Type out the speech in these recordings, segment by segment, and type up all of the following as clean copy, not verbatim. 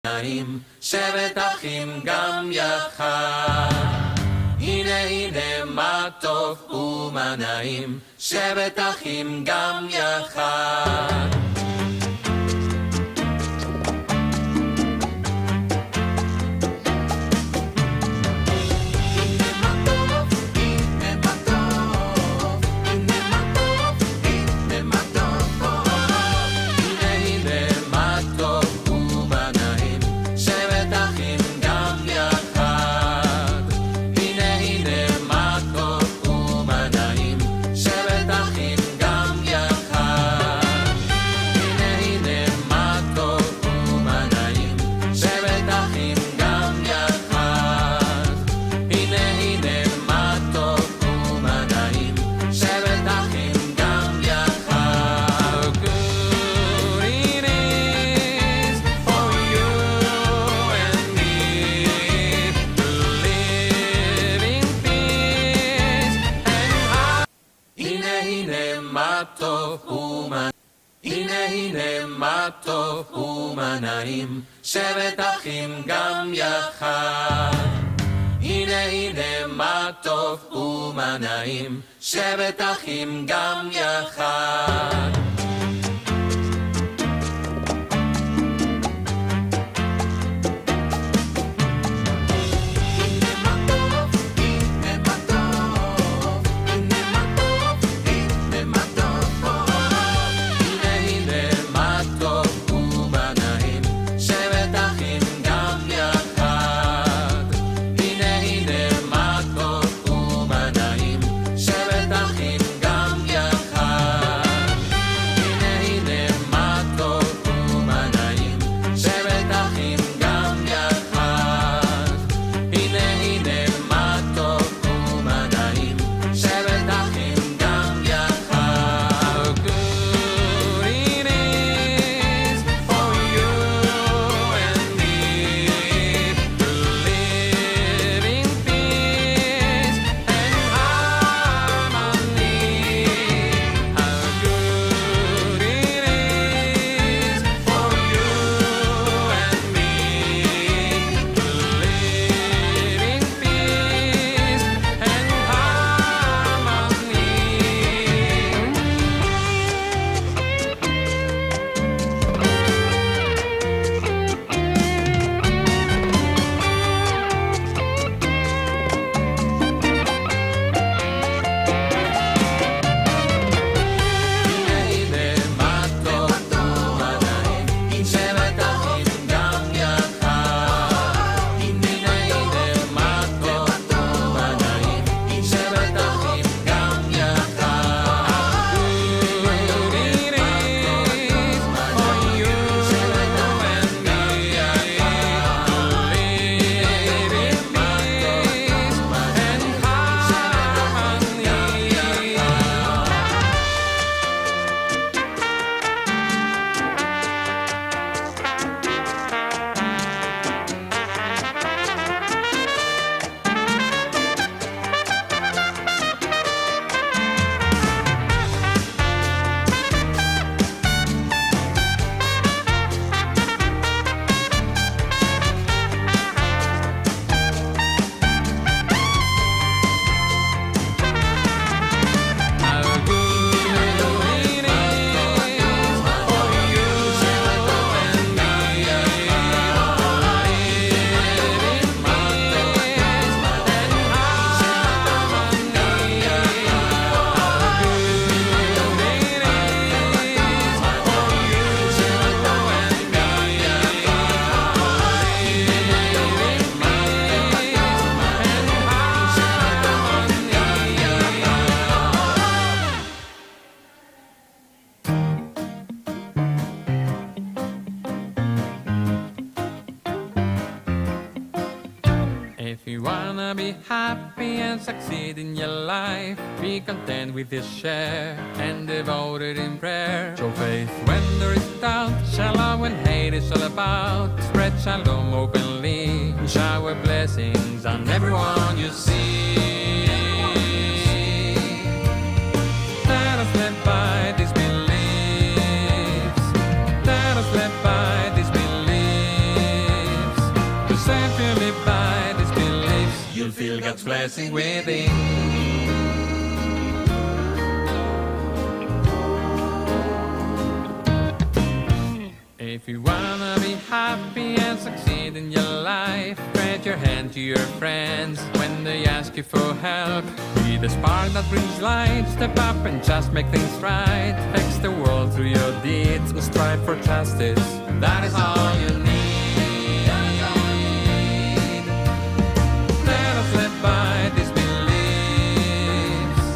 נעים, שבת אחים גם יחד. הנה הנה מה טוב ומה נעים, שבת אחים גם יחד. נעים, שבת אחים גם יחד. הנה הנה מה טוב ומה נעים, שבת אחים גם יחד. Be happy and succeed in your life. Be content with your share and devoted in prayer. Show faith when there is doubt. Shalom when hate is all about. Spread shalom openly. Shower blessings on everyone you see. Let us live by these beliefs. Let us live by these beliefs. you'll feel God's blessing within. If you wanna be happy and succeed in your life, spread your hand to your friends when they ask you for help. Be the spark that brings light, step up and just make things right. Fix the world through your deeds and strive for justice. That is all you need. Let us live by these beliefs.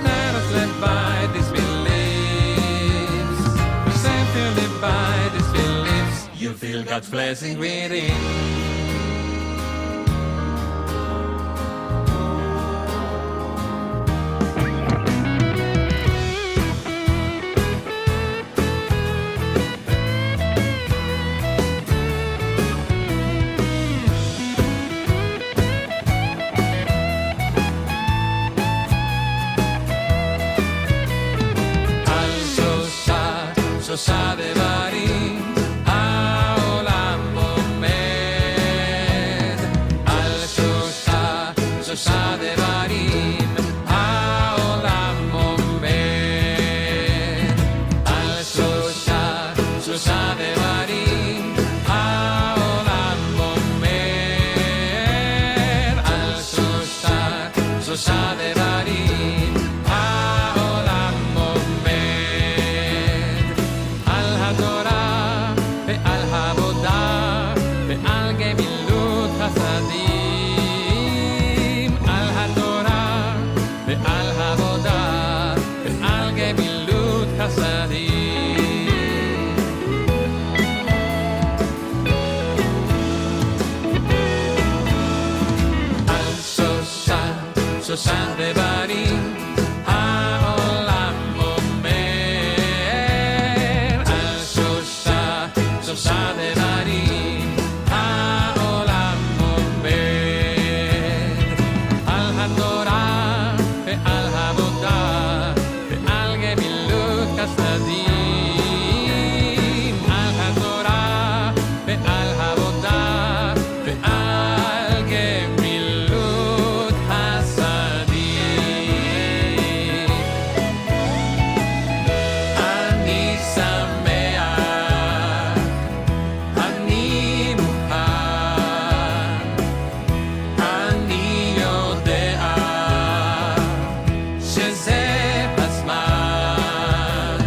Let us live by these beliefs. We say if you live by these beliefs, You'll feel God's blessing within. שלושה דברים העולם עומד, על שלושה דברים העולם עומד, על שלושה דברים העולם עומד, על שלושה דברים העולם עומד, על התורה ועל העבודה ועל גמילות חסדים, על התורה ועל העבודה ועל גמילות חסדים. על שלושה דברים העולם עומד, על שלושה דברים העולם עומד, על התורה ועל העבודה ועל גמילות חסדים, על התורה ועל העבודה ועל גמילות חסדים. אני שמח, אני מוכן, אני יודע שזה בזמן,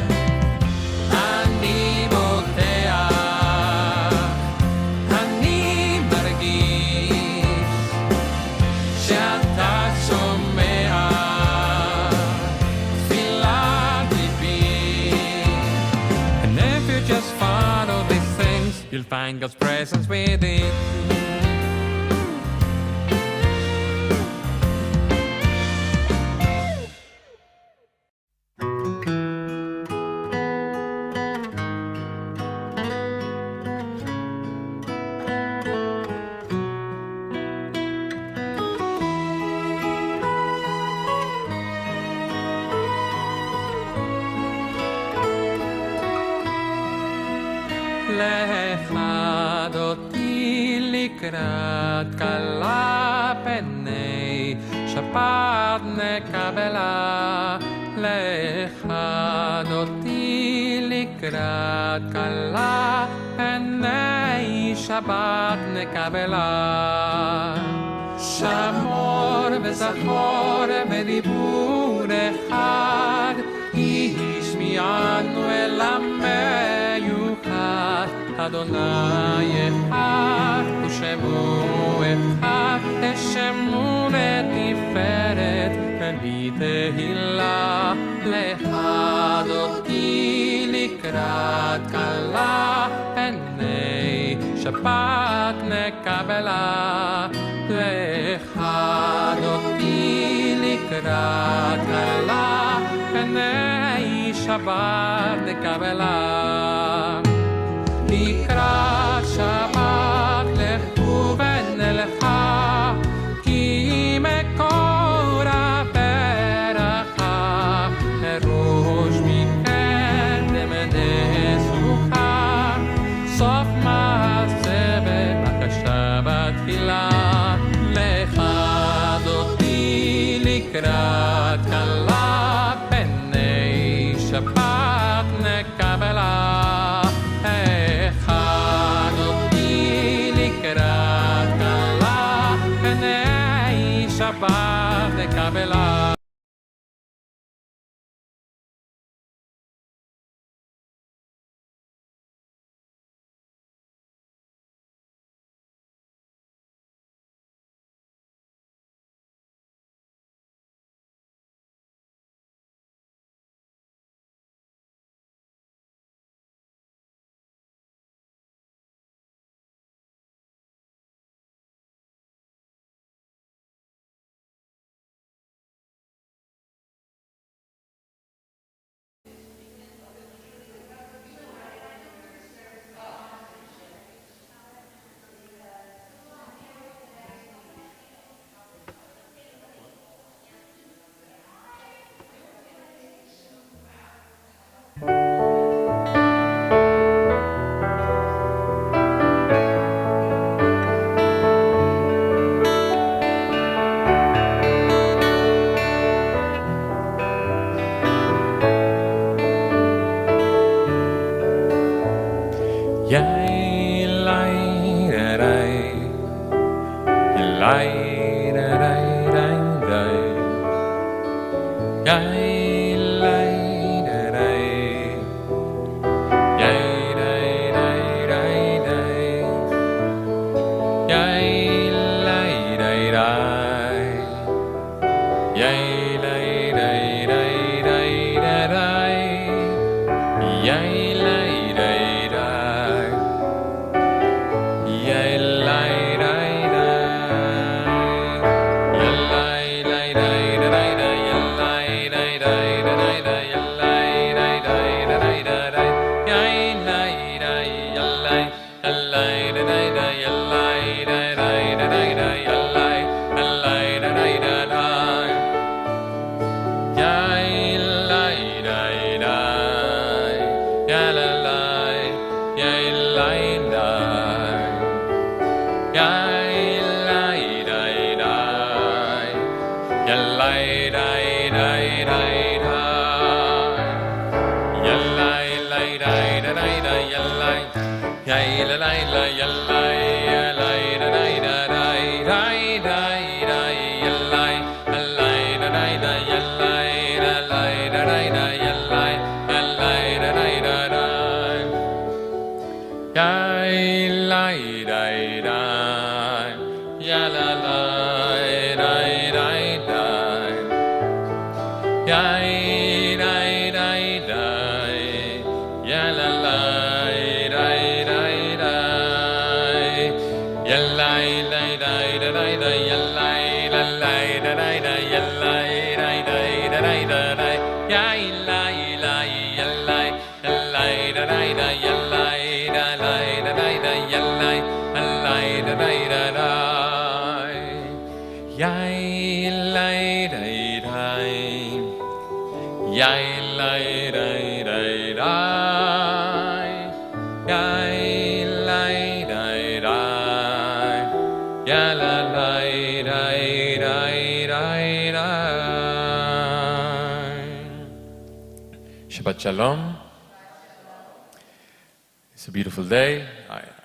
אני בוטח, אני מרגיש שאתה שומע תפילת ליבי. And if you just follow these things, you'll find God's presence within. לך אותי לקראת כלה פני שבת נקבלה, לך אותי לקראת כלה פני שבת נקבלה. שמור וזכור בדיבור אחד, ישמיענו אל המיוחד. אדוני אחד ושמו אחד, תשמו לתפארת ולי תהילה. לך אותי לקראת כלה פני שבת נקבלה, לך אותי לקראת כלה פני שבת נקבלה. לקראת שבת לכו ונלכה, כי מקור הברכה לראש מכן ונשוכה. סוף מעשה בבקשה בתפילה, לך לקראת כלה, פני שבת נקבלה. הכן אותי לקראת כלה, פני שבת נקבלה. Shabbat Shalom. It's a beautiful day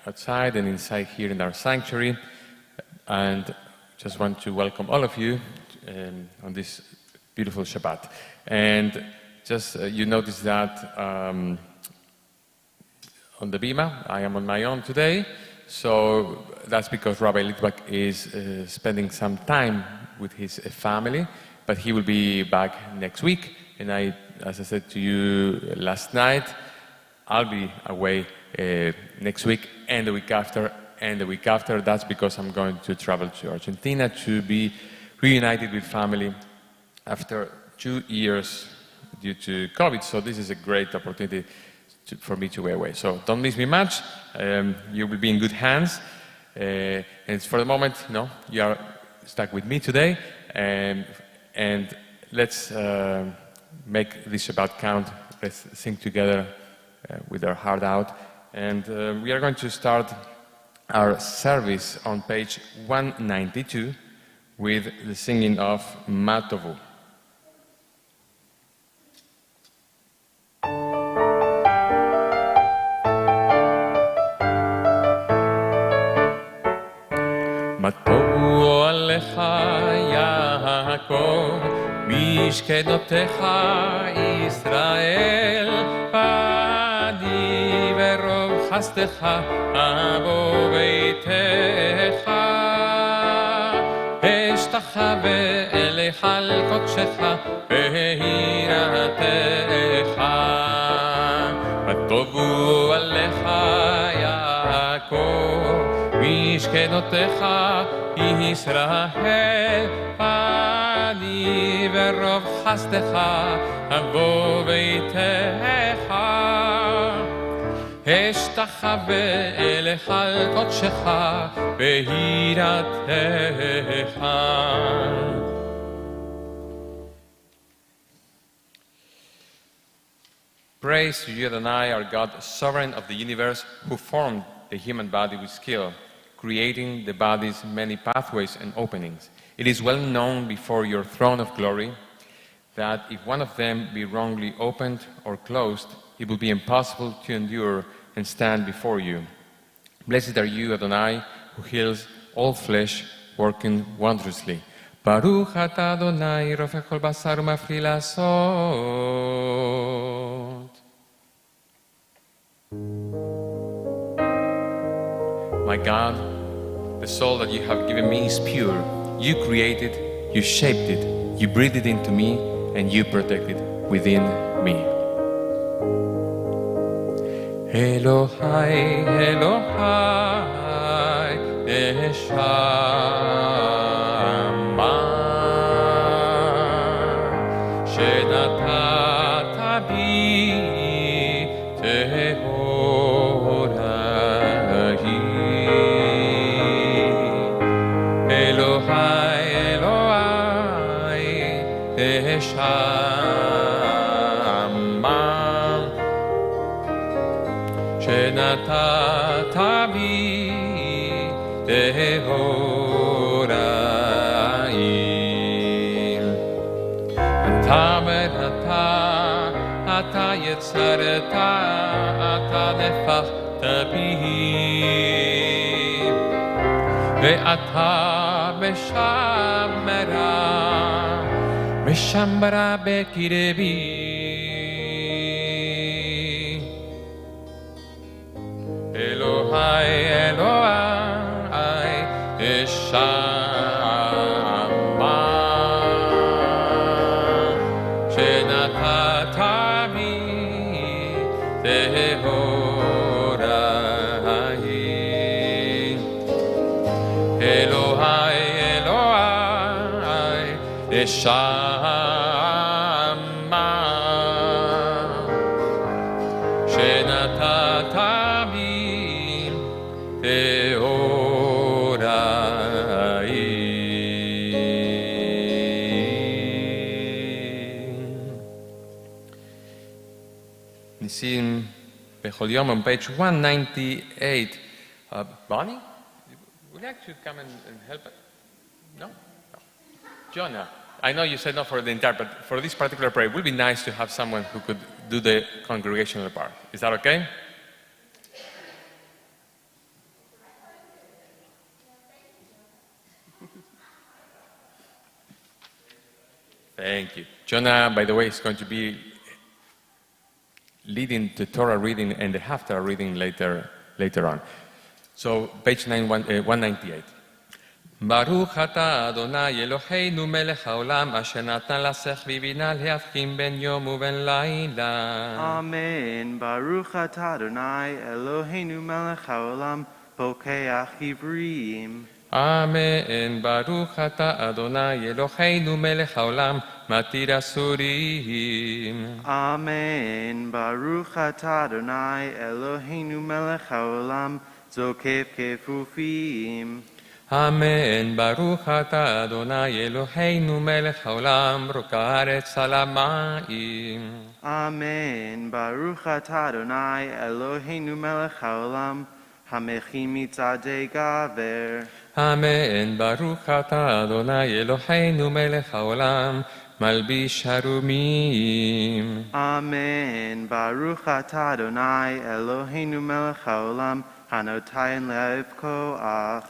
outside and inside here in our sanctuary, and just want to welcome all of you on this beautiful Shabbat. And just you notice that on the Bima, I am on my own today, so that's because Rabbi Litvak is spending some time with his family, but he will be back next week. And as I said to you last night, I'll be away next week and the week after and the week after. That's because I'm going to travel to Argentina to be reunited with family after 2 years due to COVID. So this is a great opportunity for me to be away. So don't miss me much. You will be in good hands. And for the moment, you are stuck with me today. And let's make this Shabbat count. Let's sing together with our heart out. And we are going to start our service on page 192 with the singing of Matovu. Matovu alecha Yaakov, Mishkenotecha Israel, Badi verov chastecha abo beitecha, Eshtachave elecha al kodshecha behiratecha. Matovu alecha Yaakov, Mishkenotecha Israel, Badi verov chastecha abo beitecha, Eshtachave elecha al kodshecha behiratecha. Praise to you, Adonai, our God, sovereign of the universe, who formed the human body with skill, creating the body's many pathways and openings. It is well known before your throne of glory that if one of them be wrongly opened or closed, it will be impossible to endure and stand before you. Blessed are you, Adonai, who heals all flesh, working wondrously. Baruch atah Adonai, rofech kol basar umafli lasot. My God, the soul that you have given me is pure. You created, you shaped it, you breathed it into me, and you protect it within me. Elohai, Elohai, Neshama, Shenatata bi Tehorahi. Elohai, Elohai, Neshama, Shenatata bi Tehorai. Ata merata, ata yetzareta, ata nefachta bi, ve'ata meshamera, meshamera bekirebi. Elohai, Elohai, Neshama, Shenatata bi Tehorai. Elohai, Elohai, Neshama, Shenatata bi Nisim Bechol Yom on page 198. Bonnie, would you like to come and help? No? No? Jonah, I know you said no for the entire, but for this particular prayer, it would be nice to have someone who could do the congregational part. Is that okay? Thank you. Jonah, by the way, is going to be leading the Torah reading and the Haftarah reading later on. So, page 198. Baruch atah Adonai Eloheinu melech haolam asher natan lasech v'bina lehavchim ben yom uben laila. Amen. Baruch atah Adonai Eloheinu melech haolam pokeach ivrim. Amen. Baruch atah Adonai Eloheinu melech haolam matir asurim. Amen. Baruch atah Adonai Eloheinu melech haolam zokef kefufim. Amen. Baruch atah Adonai Eloheinu melech haolam roka haaretz al hamayim. Amen. Baruch atah Adonai Eloheinu melech haolam המכי מצעדי גבר. אמן, ברוך אתה אדוני אלוהינו מלך העולם, מלביש הרומים. אמן. ברוך אתה אדוני אלוהינו מלך העולם, הנותן לאהוב כוח.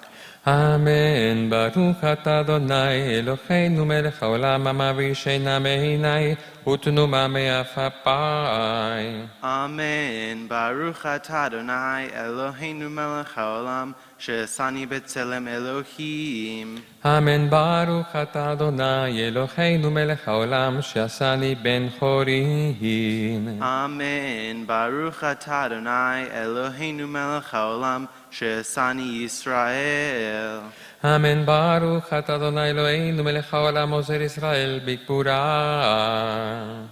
אמן, ברוך אתה אדוני אלוהינו מלך העולם, המביא שינה מעיני ותנומה מעפעפיי. אמן. ברוך אתה אדוני אלוהינו מלך העולם, שעשני בצלם אלוהים. אמן, ברוך אתה אדוני אלוהינו מלך העולם, שעשני בן חורין. אמן. ברוך אתה אדוני אלוהינו מלך העולם, שעשני ישראל. אמן, ברוך אתה אדוני אלוהינו מלך העולם, עוזר ישראל בגבורה.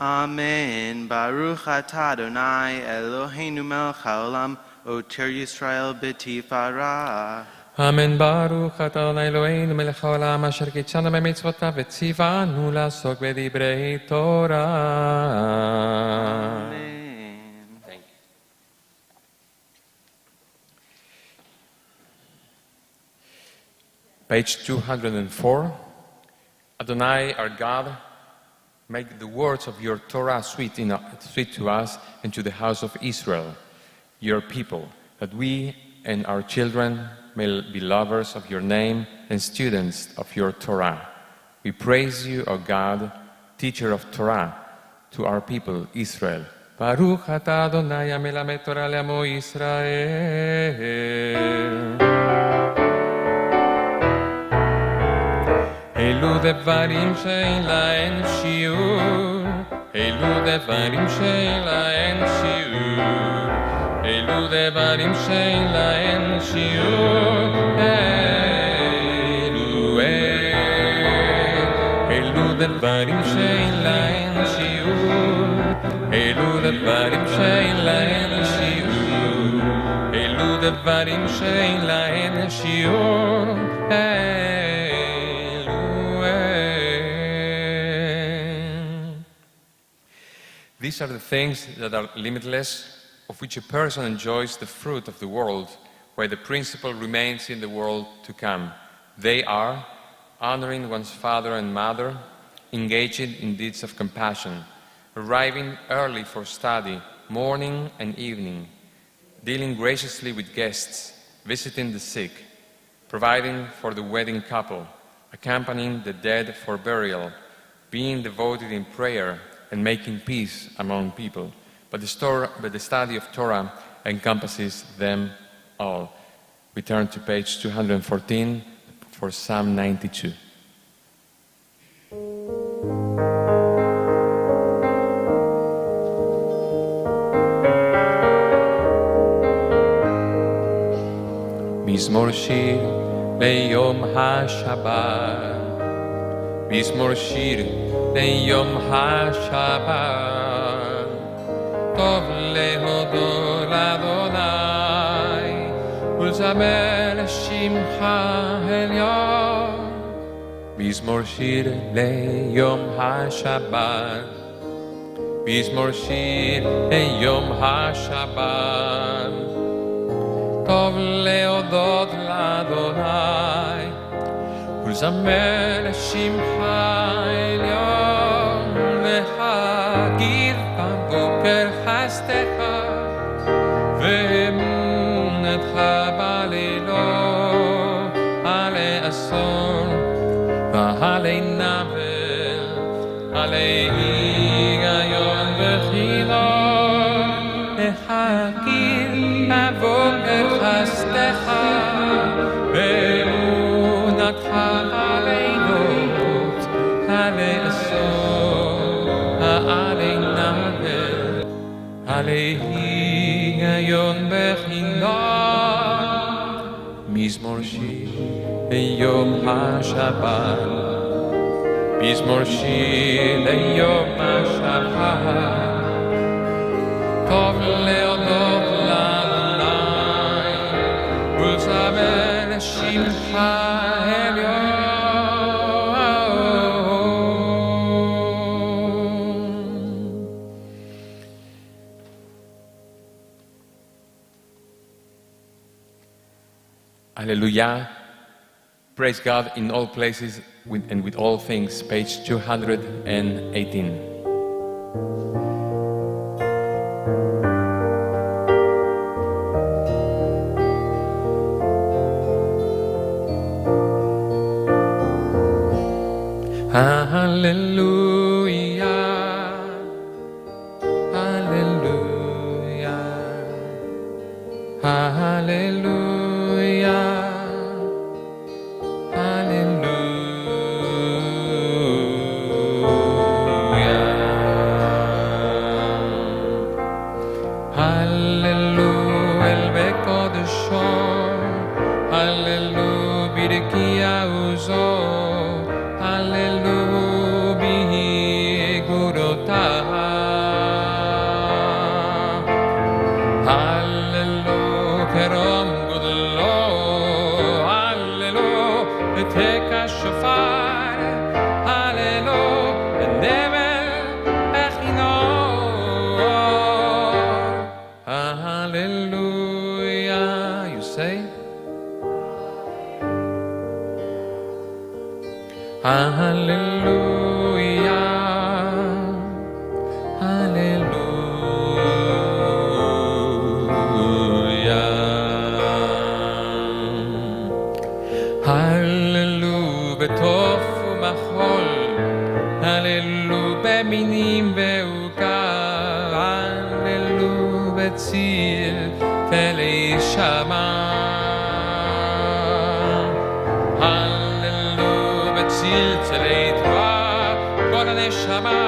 אמן. ברוך אתה אדוני אלוהינו מלך העולם, עוטר ישראל בתפארה. אמן, ברוך אתה אדוני אלוהינו מלך העולם, אשר קידשנו במצוותיו וציוונו לעסוק בדברי תורה. אמן. Page 204. Adonai, our God, make the words of your Torah sweet to us and to the house of Israel, your people, that we and our children may be lovers of your name and students of your Torah. We praise you, O God, teacher of Torah, to our people, Israel. Baruch atah Adonai המלמד תורה לעמו ישראל. אלו דברים שאין להם שיעור, אלו דברים שאין להם שיעור, אלו דברים שאין להם שיעור, אלו דברים שאין להם שיעור, אלו דברים שאין להם שיעור, אלו דברים שאין להם שיעור. These are the things that are limitless, of which a person enjoys the fruit of the world, where the principle remains in the world to come. They are honoring one's father and mother, engaging in deeds of compassion, arriving early for study, morning and evening, dealing graciously with guests, visiting the sick, providing for the wedding couple, accompanying the dead for burial, being devoted in prayer, and making peace among people. But the study of Torah encompasses them all. We turn to page 214 for Psalm 92. מזמור שיר ליום השבת, מזמור שיר ליום השבת, טוב להודות לאדוני ולזמר לשמך העליון. מזמור שיר ליום השבת, מזמור שיר ליום השבת, טוב להודות לאדוני ולזמר לשמך העליון, להגיד בבוקר חסדך ואמונתך בלילות, עלי אסון ועלי נבל, עלי היגיון וחילון, להגיד בבוקר חסדך ואמונתך בלילות, עלי אסון ועלי נבל, עלי היגיון בחינם. מזמור שיר ליום השבת, מזמור שיר ליום השבת, טוב להודות לאדוני ולזמר לשמך העליון. Hallelujah. Praise God in all places and with all things, page 218. Hallelujah, hallelujah, hallelujah, hallelujah. Hallelujah, el bekodesho, hallelujah, birikia uzo. Hallelujah, bihi gurotah. Hallelujah, kerom gudlo. Hallelujah, teka shofar. Hallelujah, nevel echinor. Hallelujah, you say? Hallelujah, hallelujah, hallelujah, betof umachol, hallelujah, beminim veukar, hallelujah, betzil telei shama. Tzelei Torah, kol haneshama,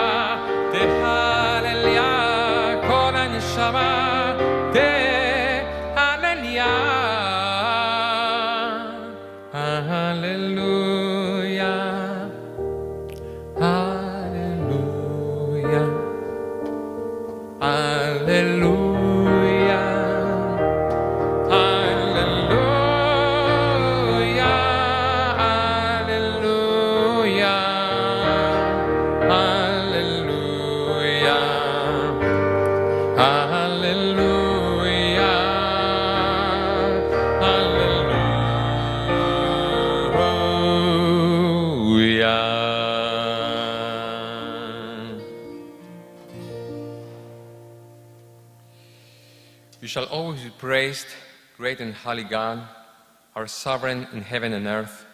tehallelya, kol haneshama, tehallelya. Hallelujah, hallelujah, hallelujah. You shall always be praised, great and holy God, our sovereign in heaven and earth.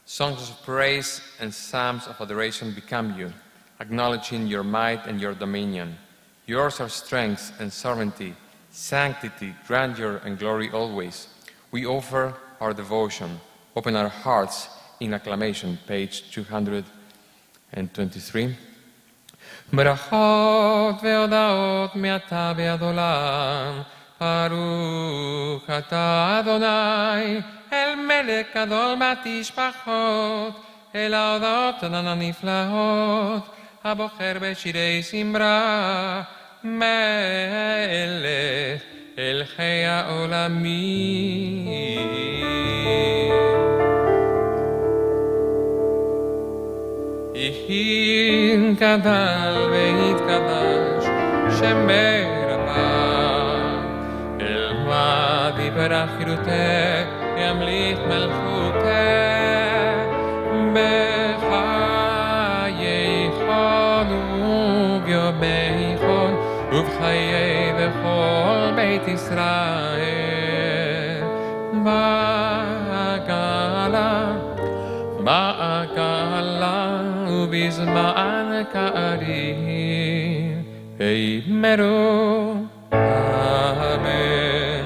Songs of praise and psalms of adoration become you, acknowledging your might and your dominion. Yours are strength and sovereignty, sanctity, grandeur, and glory always. We offer our devotion. Open our hearts in acclamation, page 223. Berachot ve'odaot me'ata ve'ad olam, Baruch ata Adonai, el melech gadol בתשבחות, el ההודעות הנפלאות, הבוחר בשירי זמרה, מלך אל חיי העולמים. יהין גדל והתקדש, שמרבה, אל מה דיברה חירותה, ימליך מלכותה, בחיי חול וביומי חול, ובחיי וכל בית ישראל, בעגלה ובזמן קריב, אמרו אמן.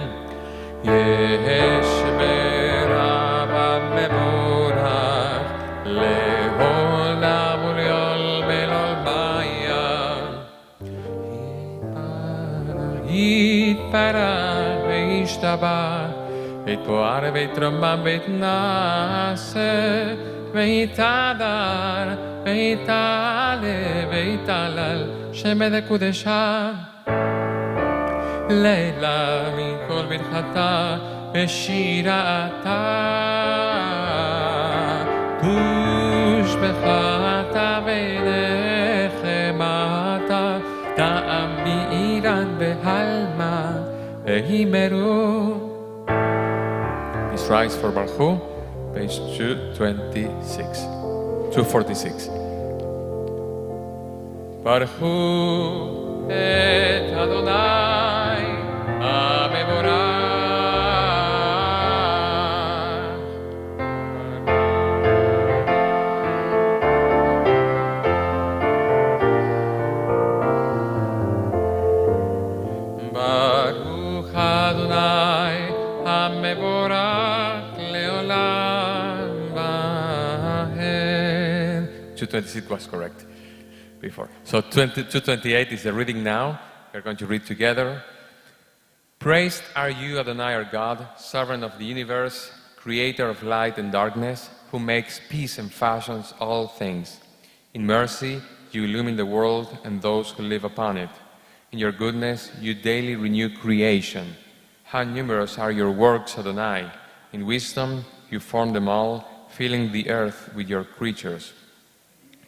יש ברב מבורך לעולם ולעול בלעול בים, יתברך וישתבח, ויתפאר ויתרומם ויתנשא, ויתהדר ויתעלה ויתהלל שם קודשה. לילה מכל ברכתה ושירתה, תושבחתה ונחמתה, טעם מאירן בהלמה, ואמרו Let's rise for Baruch Hu, page 246. 246. Baruch Hu et Adonai HaMevorach. Baruch Adonai HaMevorach Leolam Vahed. 226 was correct before. So 228 is the reading now. We're going to read together. Praised are you, Adonai, our God, sovereign of the universe, creator of light and darkness, who makes peace and fashions all things. In mercy, you illumine the world and those who live upon it. In your goodness, you daily renew creation. How numerous are your works, Adonai! In wisdom, you form them all, filling the earth with your creatures.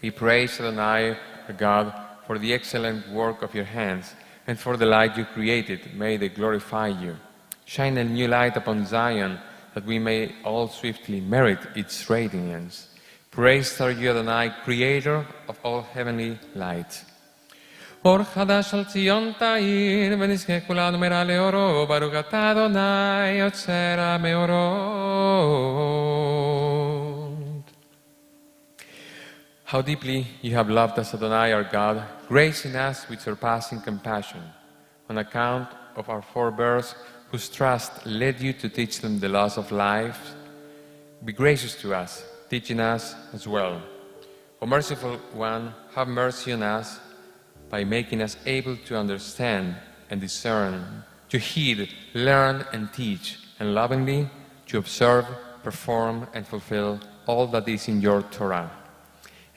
We praise, Adonai, our God, for the excellent work of your hands, and for the light you created. May they glorify you. Shine a new light upon Zion, that we may all swiftly merit its radiance. Praised are you, Adonai, creator of all heavenly light. אור חדש על ציון תאיר, ונזכה כולנו מהרה לאורו, ברוך אתה אדוני יוצר המאורות. How deeply you have loved us, Adonai, our God, gracing us with surpassing compassion, on account of our forebears, whose trust led you to teach them the laws of life. Be gracious to us, teaching us as well. O merciful one, have mercy on us, by making us able to understand and discern, to heed, learn and teach, and lovingly to observe, perform and fulfill all that is in your Torah.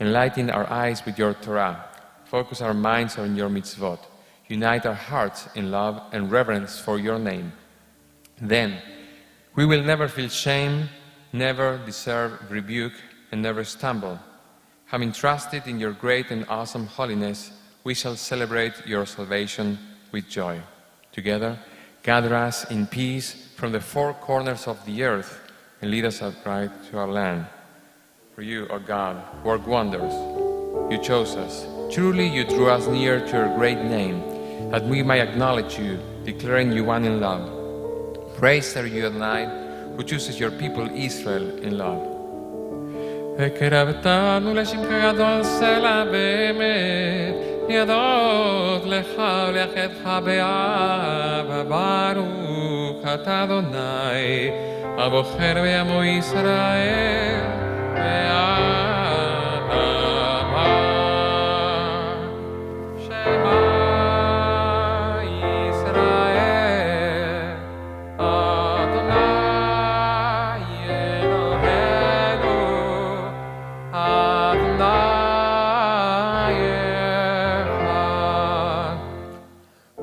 Enlighten our eyes with your Torah, focus our minds on your mitzvot, unite our hearts in love and reverence for your name. Then we will never feel shame, never deserve rebuke, and never stumble. Having trusted in your great and awesome holiness, we shall celebrate your salvation with joy. Together, gather us in peace from the four corners of the earth and lead us upright to our land. For you, O God, work wonders. You chose us. Truly, you drew us near to your great name, that we may acknowledge you, declaring you one in love. Praised are you, Adonai, who chooses your people Israel in love. וקרבתנו לשמך גדול סלע באמת, ידות לך ולאחדך באהבה, ברוך אתה אדוני, הבוחר בעמו ישראל, באדמה. שמע ישראל, אדוני אלוהינו, אדוני אחד.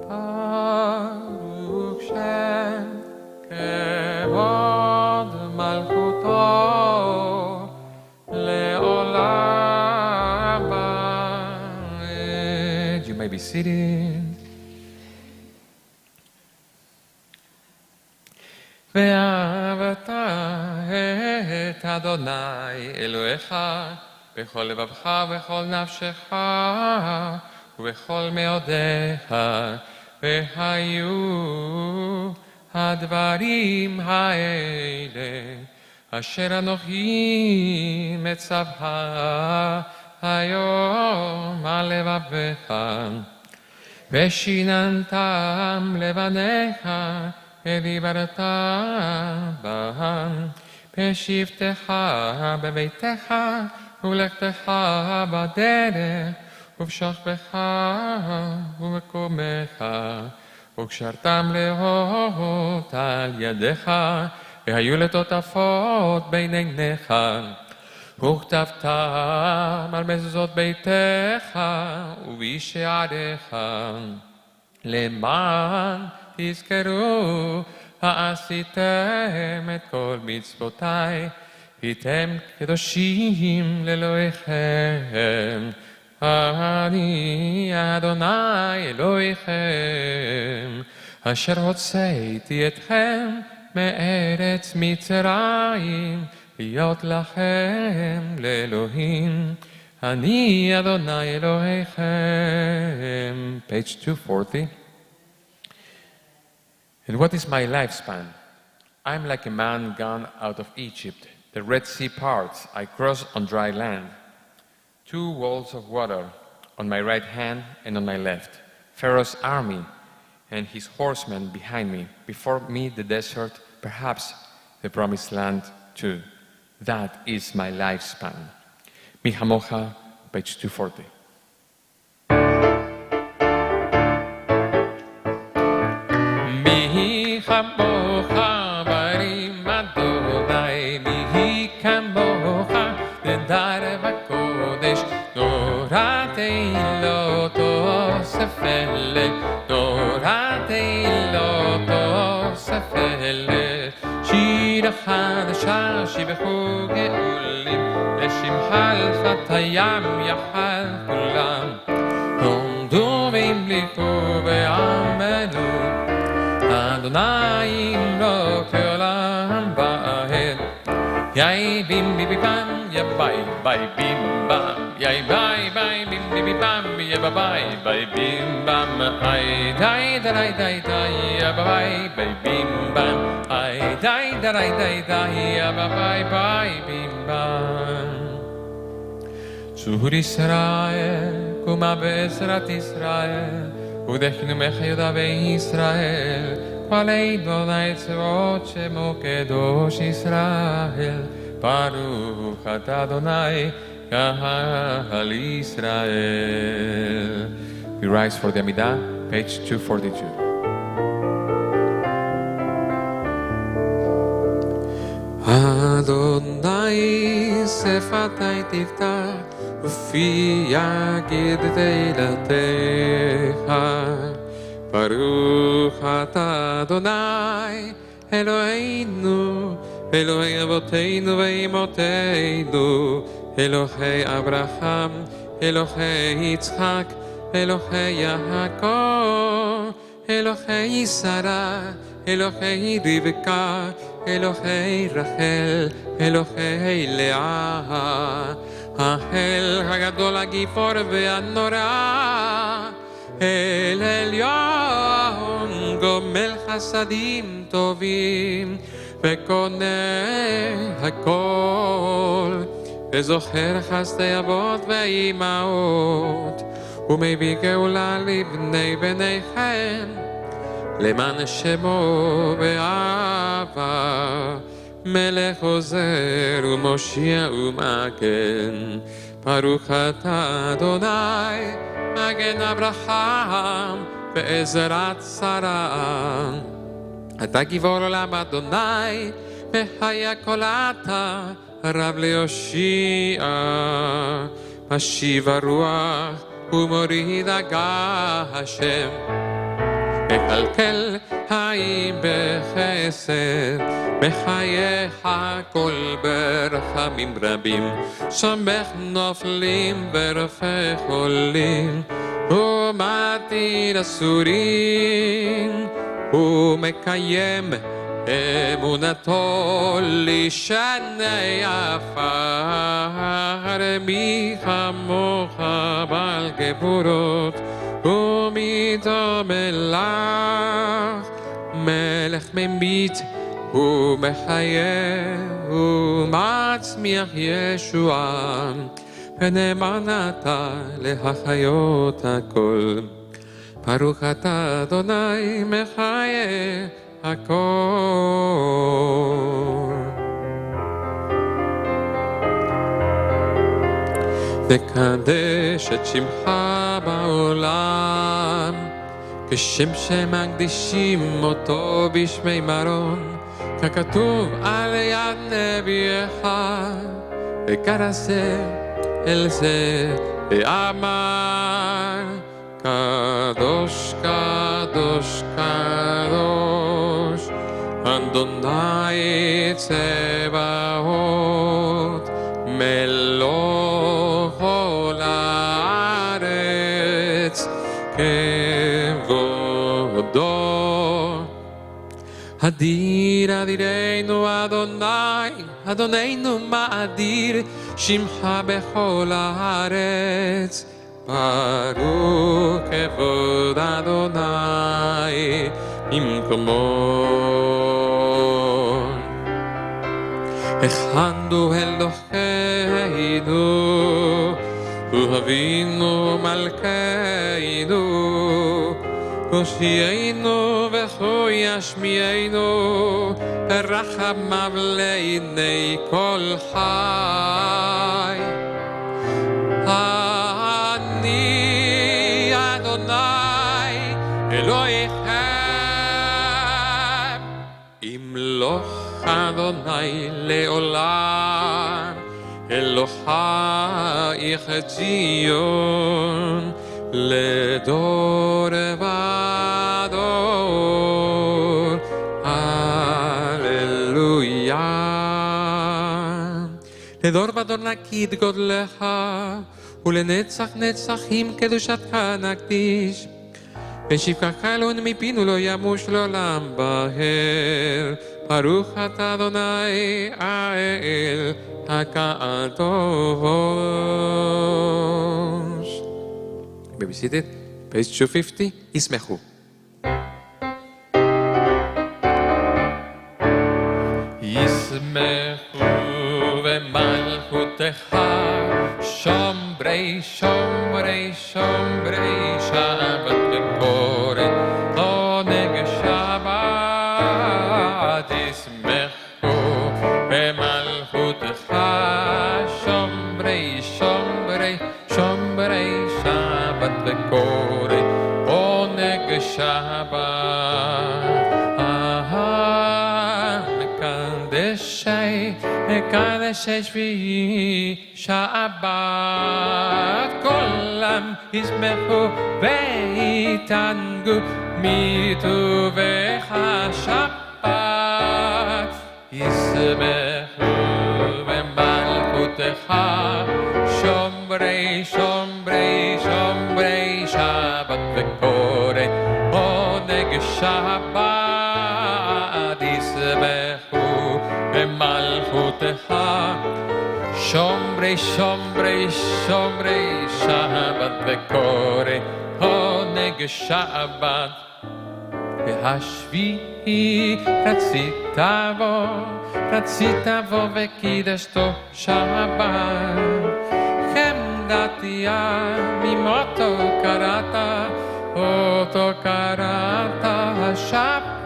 ברוך שם כבוד מלכותו לעולם ועד. You may be seated. ואהבת את אדוני אלוהיך בכל לבבך ובכל נפשך ובכל מאודיך, והיו הדברים האלה אשר אנוכי מצווך היום על לבביך, ושיננתם לבניך ודיברת בהם, בשבתך בביתך ולכתך בדרך ובשוכבך ובקומך, וקשרתם להורות על ידיך, והיו לטוטפות בין עיניך, וכתבתם על מזוזות ביתך ובשעריך, למען תזכרו העשיתם את כל מצוותיי, הייתם קדושים לאלוהיכם. אני אדוני אלוהיכם, אשר הוצאתי אתכם מארץ מצרים, להיות לכם לאלוהים. אני אדוני אלוהיכם. Page 240. And what is my lifespan? I'm like a man gone out of Egypt. The Red Sea parts, I cross on dry land. 2 walls of water on my right hand and on my left. Pharaoh's army and his horsemen behind me. Before me the desert, perhaps the promised land too. That is my lifespan. Mi Hamocha, page 240. Mi Hamocha, Barim Adonai, Mi Hamocha, Dade Bakodesh, Norat Eiloto Sefele, Norat Eiloto Sefele, Shir Chadasha, Shibechu Geulim, Leshimcha Elchat Hayam Yachal Kulam, Omdu Vimlichu Ve'amelu, Adonai Imlok Olam Ba'ed, Yai Bim Bibi Bam, Ya Bai Bai Bim Bam, Yai Bai Bai Bim Bibi Bam, Ya Bai Bai Bim Bam, Ai Dai Dai Dai Dai, Ya Bai Bai Bim Bam, Ai Dai Dai Dai Dai, Ya Bai Bai Bim Bam. Zur Israel, Kuma Bezrat Israel, Udechnu Mechayoda Israel, Palei Donai Tzevot Shemo Kedosh Israel, Baruch Ata Adonai Kahal Israel. We rise for the Amidah, page 242. Adonai Sefatai Tiftach Ufi Yagid Teilatecha Baruch Ata Adonai Eloheinu Elohei Avoteinu Ve'imoteinu Elohei Abraham Elohei Yitzchak Elohei Yaakov Elohei Sarah Elohei Rivka Elohei Rachel Elohei Leah Ha'el Hagadol Hagifor Ve'anora El Elyon Gomel Chasadim Tovim Ve'koneh Hakol Ve'zocher Chasdei Avot Ve'imaot U'mevii Geula Livnei Bneichem Leman Shemo Ve'ava Melech Ozer U'Moshia U'Magen Baruch Ata Adonai Magen Abraham Ve'ezrat Sarah Ata Givor Olam Adonai Mehaya Kolata Rav Leoshia Mashiva Ruach U'Morid Agah Hashem Mechalkel Haim Bechesed Mechayecha Kol Berchamim Rabim Somech Noflim Berfech Olim U'Matir Asurim U'Mekayem Emunato Lishanei Afar Mi Chamocha Bal Geburot U'Mito Melach Melech Memit U'Mechayev U'Matzmiach Yeshua V'ne'emanata Lehachayot Hakol Baruch Ata Adonai Mechayev Hakol Nekadesh et Shimcha ba'olam כשם שמקדישים אותו בשמי מרון ככתוב על יד נביאך וקרא אל זה ואמר קדוש קדוש קדוש אדוני צבאות מלוך כל הארץ כבודו אדיר אדירנו אדוני, אדוננו מאדיר, שמך בכל הארץ. ברוך כבוד אדוני במקומו. הכנו אלוהינו, הוא אבינו מלכנו, הושיענו וכו ישמיענו, רחמיו לעיני כל חי. אני אדוני אלוהיכם, ימלוך אדוני לעולם, אלוהיך ציון לדור ודור. הללויה. לדור ודור נגיד גודלך, ולנצח נצחים קדושתך נקדיש. ושבחך אלוהינו מפינו לא ימוש לעולם בהר. ברוך אתה אדוני האל הקדוש. Be seated. Page 250. ישמחו. ישמחו במלכותך, שומרי שומרי שומרי שבת בקורא עונג שבת. ישמחו במלכותך, שומרי שומרי שומרי שבת בקורא עונג שבת. מקדשי שביעי שבת, כולם ישמחו ויתענגו מטובך שבת. ישמחו במלכותך, שומרי שומרי שומרי שבת וקורא עונג שבת. ישמחו במלכותך, שומרי שומרי שומרי שבת וקורא עונג שבת. והשביעי רצית בו וקידשתו שבת. חמדתיה ממותו קראת, אותו קראת השבת.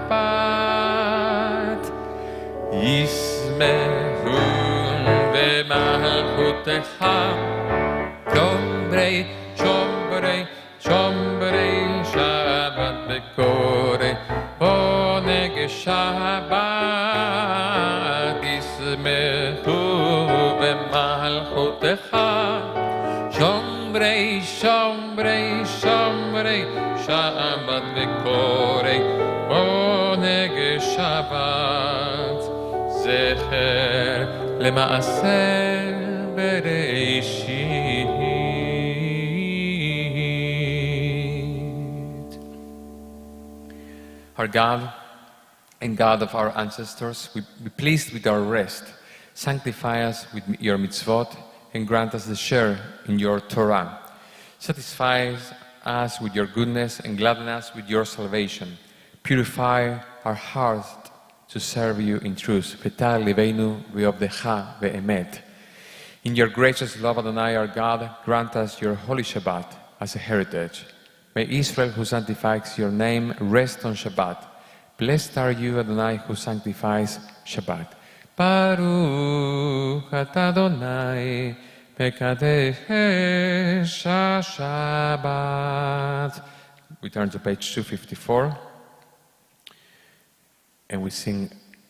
ישמחו במלכותך, שומרי שומרי שומרי שבת וקורא עונג שבת. ישמחו במלכותך, שומרי שומרי שומרי שבת וקורא עונג שבת. זכר למעשה בראשית. Our God and God of our ancestors, be pleased with our rest. Sanctify us with your mitzvot and grant us the share in your Torah. Satisfy us with your goodness and gladden us with your salvation. Purify our hearts to serve you in truth. V'tar liveinu v'yovdecha ve'emet. In your gracious love, Adonai, our God, grant us your holy Shabbat as a heritage. May Israel, who sanctifies your name, rest on Shabbat. Blessed are you, Adonai, who sanctifies Shabbat. Baruch atah Adonai, mekadesh Shabbat. We turn to page 254. And we sing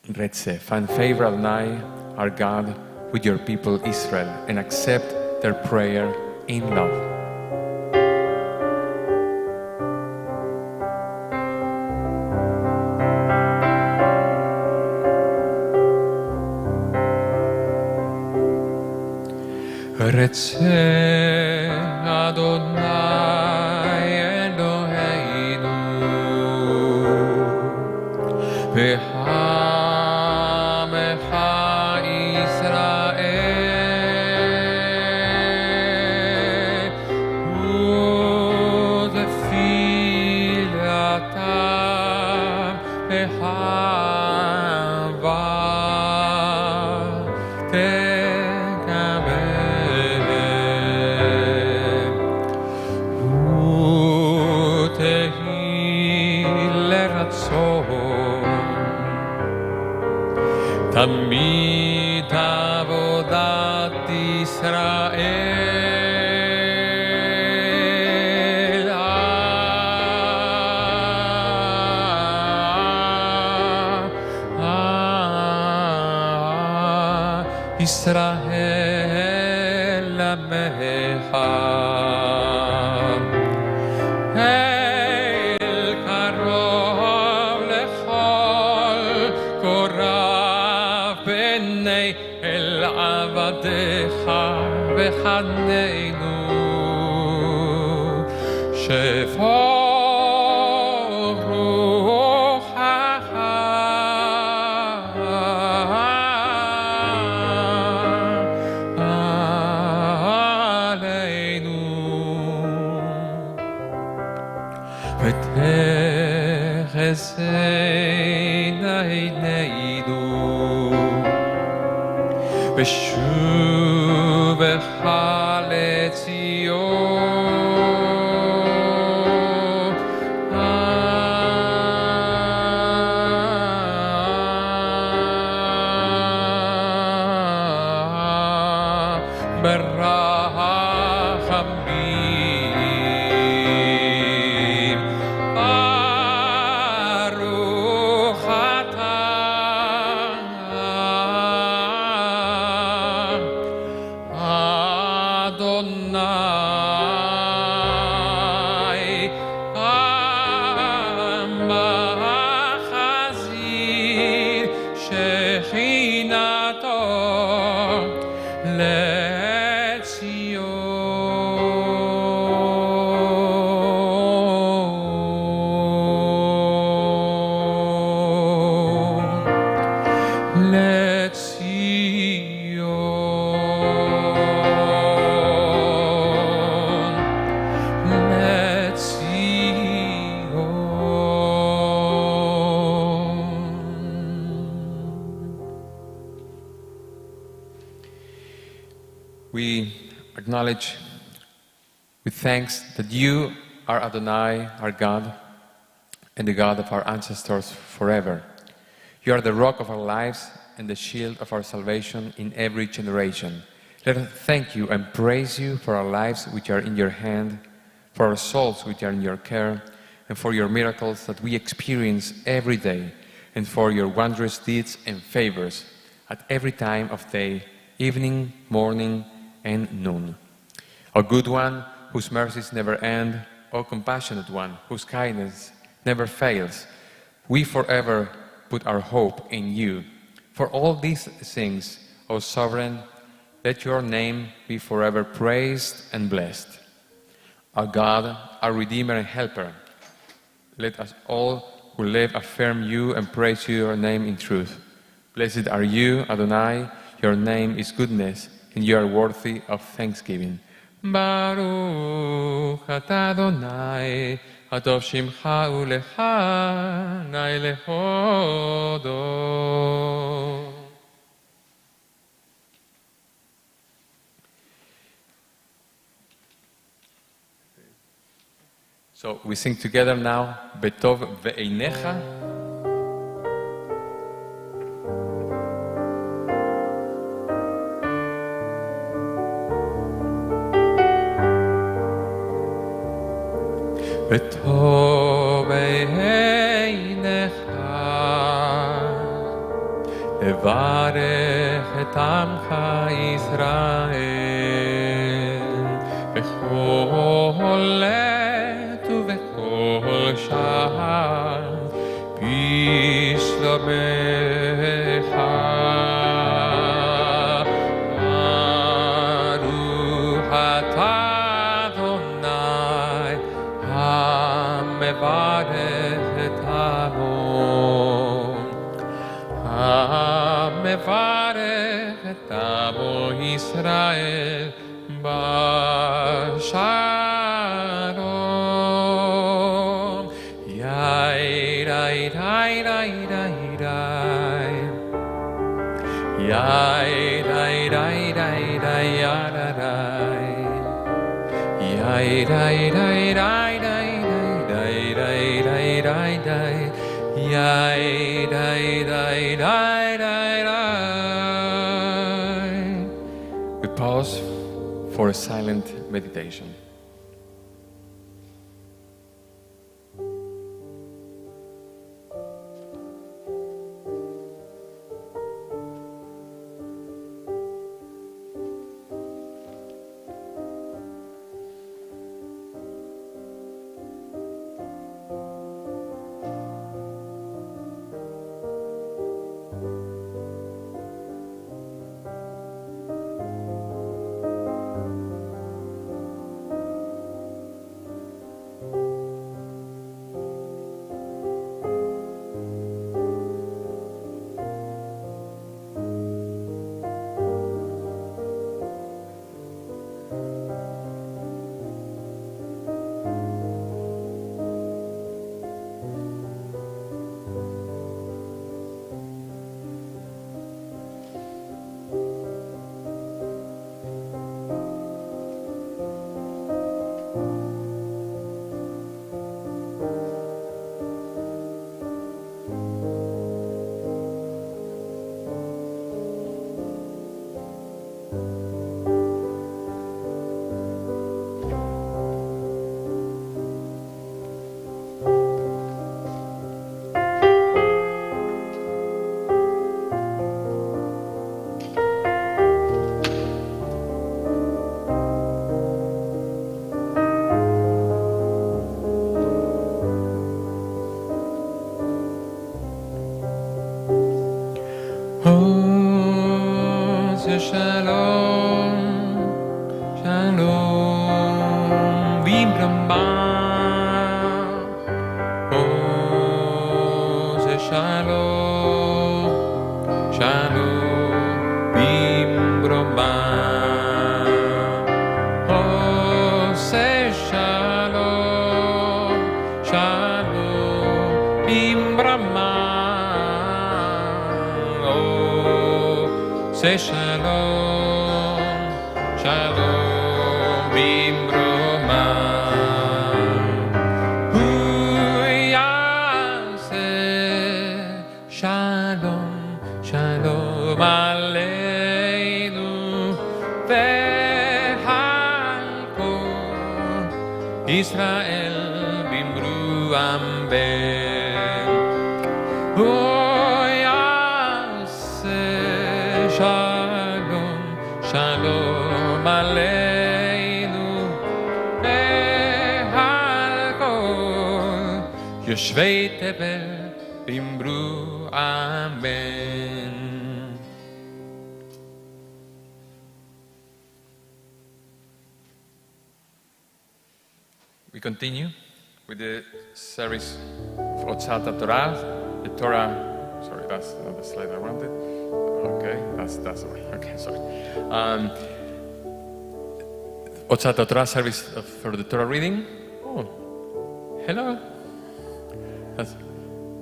Retzeh. Find favor, Adonai, our God, with your people Israel, and accept their prayer in love. Retzeh Adonai Eloheinu, עבודת ישראל. ישראל עמך אל קרוב לכל קורב בני אל עבדיך וחננו שפוך רוחך עינינו ושובך לציון ברחמים ברוך אתה אדוני המחזיר שכינתו We acknowledge with thanks that you are Adonai, our God, and the God of our ancestors forever. You are the rock of our lives and the shield of our salvation in every generation. Let us thank you and praise you for our lives which are in your hand, for our souls which are in your care, and for your miracles that we experience every day, and for your wondrous deeds and favors at every time of day, evening, morning, and noon. O good one, whose mercies never end, O compassionate one, whose kindness never fails, we forever put our hope in you. For all these things, O Sovereign, let your name be forever praised and blessed. Our God, our Redeemer and Helper, let us all who live affirm you and praise your name in truth. Blessed are you, Adonai, your name is goodness, and you are worthy of thanksgiving. Baruch atah Adonai, atov shimcha ulechanai lehodo. So we sing together now, Betov ve'einecha. בטוב עיניך לברך את עמך ישראל בכל עת ובכל שעה בשלומך ברוך אתה מברך את עמו, המברך את עמו ישראל בשלום. יאי רי רי רי רי רי יאי רי רי רי רי יאי רי רי רי Dai dai yai dai dai dai dai dai pause for a silent meditation. Shalom, shalom, Vibramba. Shalom, shalom, Vibramba. Shalom, shalom, Vibramba. Say shalom, shalom, bimbroma. Huyase, shalom, shalom aleinu, ve'halkol Israel bimbru amen. Shalom, shalom aleinu, ve'halkol yoshvei tevel bimbru amen. We continue with the series of Otzat Torah, the Torah. Sorry, that's not the slide I wanted. Okay, that's the way. Okay, sorry. Otzat Torah service for the Torah reading. Oh, hello. That's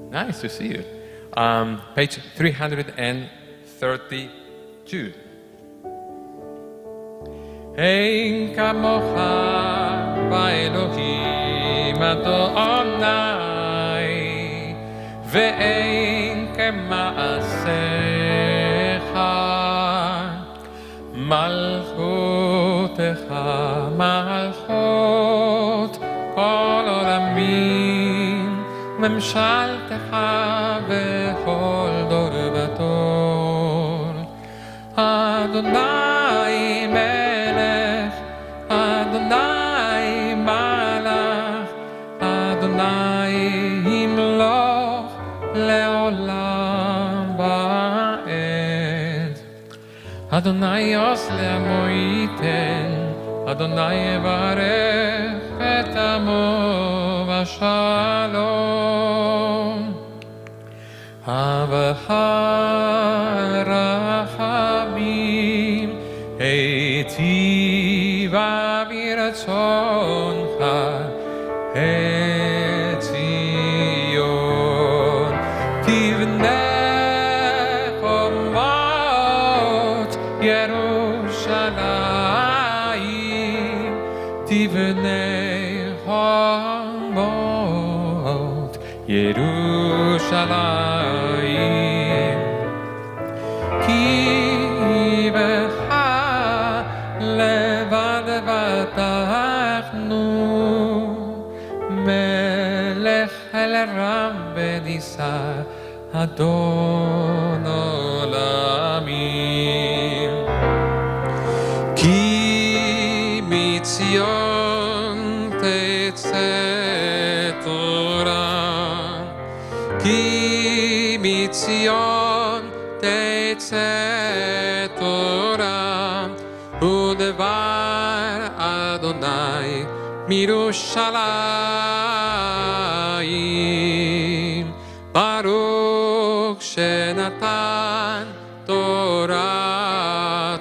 nice to see you. Page 332. Ein kamocha va'Elohim Adonai ve'ein kema'asecha malchutecha malchut kol olamim memshaltecha bechol dor v'dor Adonai melech Adonai malach Adonai himloch leolam va'ed Adonai yos le'amo yiten Adonai yevarech et amo v'shalom Avacharachamim Eitiva v'ratzoncha Etzion Tivnei chomot Yerushalayim Tivnei chomot Yerushalayim Ki becha לבד בטחנו, מלך אל רם ונישא, אדון עולמים. כי מציון תצא תורה, כי מציון תצא תורה, ודבר אדוני מירושלים. ברוך שנתן תורה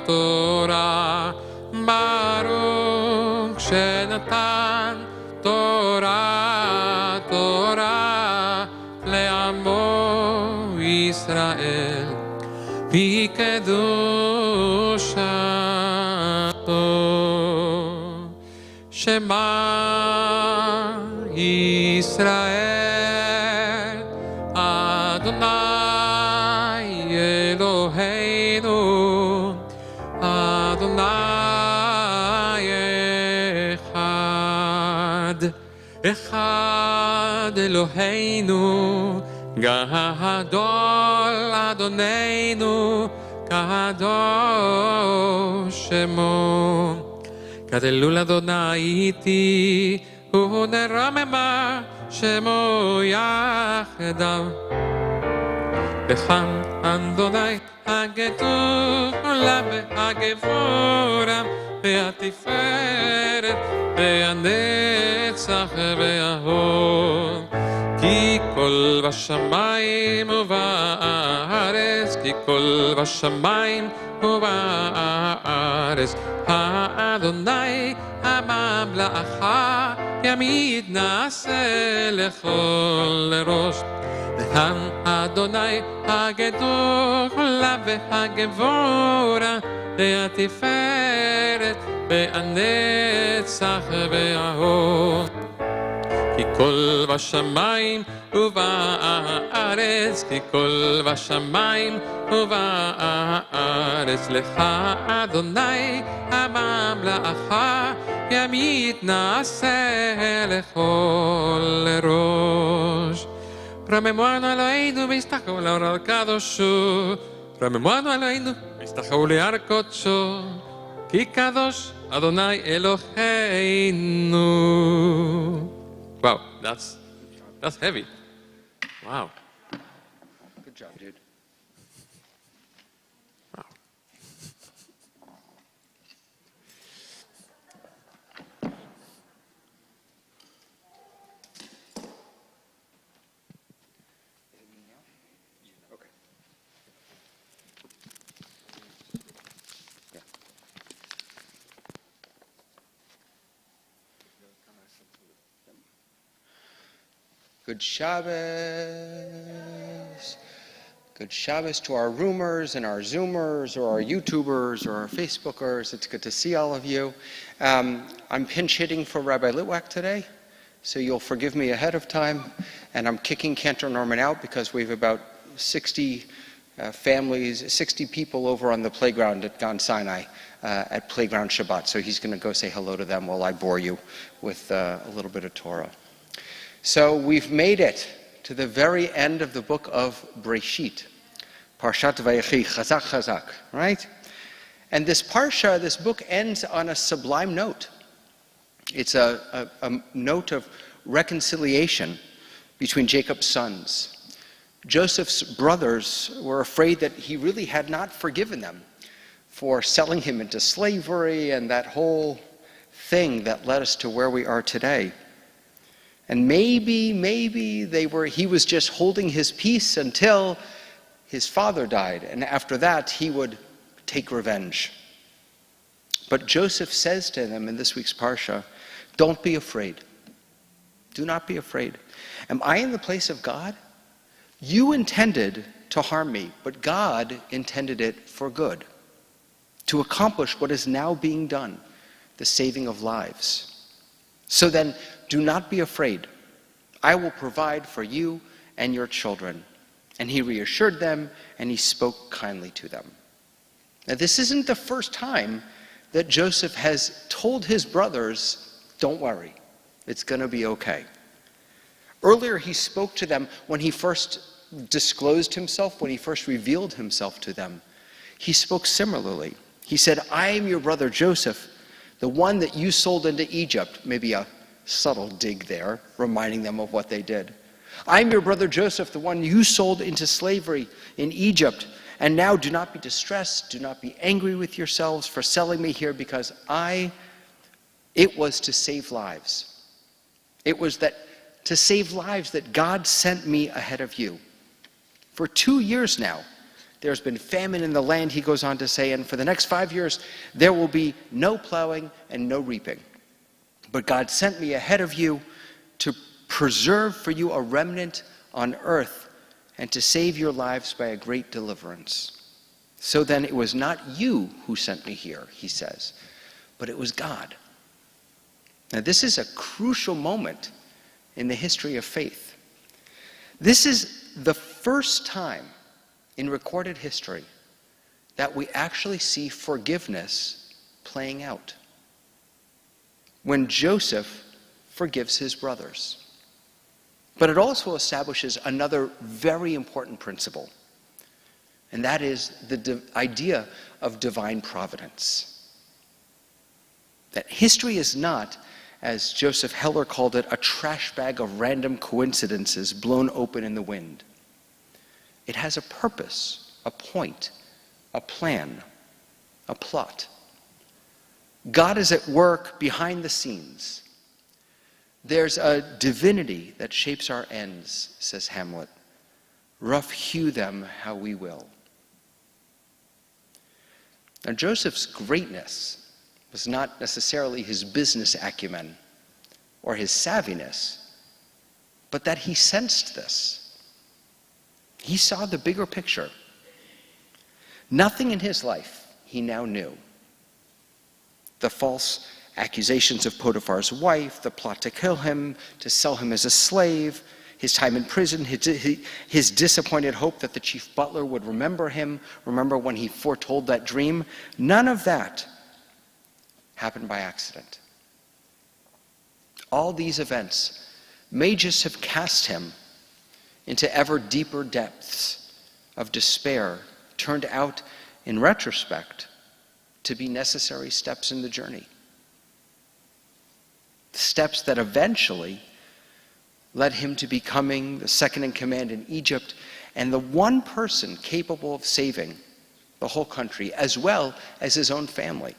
תורה, ברוך שנתן תורה תורה לעמו ישראל בקדושתו. שמע ישראל אדוני אלוהינו, אדוני אחד, אחד אלוהינו, גדול אדוננו, קדוש שמו. גדלו לאדוני איתי, ונרוממה שמו יחדיו. לכם אדוני הגדולה והגבורה והתפארת והנצח וההוד. כי כל בשמיים ובארץ, כי כל בשמיים ובארץ, האדוני הממלכה ימיד נעשה לכל ראש. לכם אדוני הגדולה והגבורה והתפארת והנצח וההוד. כי כל בשמיים ובארץ, כי כל בשמיים ובארץ, לך אדוני הממלכה ימיד נעשה לכל ראש. רוממנו אלוהינו והשתחוו לאור הקדושו, רוממנו אלוהינו והשתחוו להר קודשו, כי קדוש אדוני אלוהינו. Wow, that's heavy. Wow. Good job, dude. Wow. Okay. Yeah. Good Shabbos. Good Shabbos to our roomers and our Zoomers or our YouTubers or our Facebookers. It's good to see all of you. I'm pinch hitting for Rabbi Litwack today, so you'll forgive me ahead of time. And I'm kicking Cantor Norman out because we have about 60 families, 60 people over on the playground at Sinai at Playground Shabbat. So he's going to go say hello to them while I bore you with a little bit of Torah. So we've made it to the very end of the book of Breshit, Parshat Vayechi, Chazak Chazak, right? And this parsha, this book ends on a sublime note. It's a note of reconciliation between Jacob's sons. Joseph's brothers were afraid that he really had not forgiven them for selling him into slavery and that whole thing that led us to where we are today. And maybe he was just holding his peace until his father died, and after that he would take revenge. But Joseph says to them in this week's parsha, don't be afraid. Do not be afraid. Am I in the place of God? You intended to harm me, but God intended it for good, to accomplish what is now being done, the saving of lives. So then, do not be afraid. I will provide for you and your children. And he reassured them, and he spoke kindly to them. Now, this isn't the first time that Joseph has told his brothers, don't worry, it's going to be okay. Earlier, he spoke to them when he first disclosed himself, when he first revealed himself to them. He spoke similarly. He said, I am your brother Joseph, the one that you sold into Egypt. Maybe a subtle dig there, reminding them of what they did. I am your brother Joseph, the one you sold into slavery in Egypt. And now do not be distressed, do not be angry with yourselves for selling me here, because it was to save lives. It was to save lives that God sent me ahead of you. For 2 years now, there's been famine in the land, he goes on to say, and for the next 5 years, there will be no plowing and no reaping. But God sent me ahead of you to preserve for you a remnant on earth and to save your lives by a great deliverance. So then it was not you who sent me here, he says, but it was God. Now this is a crucial moment in the history of faith. This is the first time in recorded history that we actually see forgiveness playing out. When Joseph forgives his brothers. But it also establishes another very important principle, and that is the idea of divine providence. That history is not, as Joseph Heller called it, a trash bag of random coincidences blown open in the wind. It has a purpose, a point, a plan, a plot. God is at work behind the scenes. There's a divinity that shapes our ends, says Hamlet. Rough hew them how we will. Now, Joseph's greatness was not necessarily his business acumen or his savviness, but that he sensed this. He saw the bigger picture. Nothing in his life he now knew. The false accusations of Potiphar's wife, the plot to kill him, to sell him as a slave, his time in prison, his disappointed hope that the chief butler would remember him, remember when he foretold that dream. None of that happened by accident. All these events may just have cast him into ever deeper depths of despair, turned out in retrospect to be necessary steps in the journey. Steps that eventually led him to becoming the second in command in Egypt and the one person capable of saving the whole country as well as his own family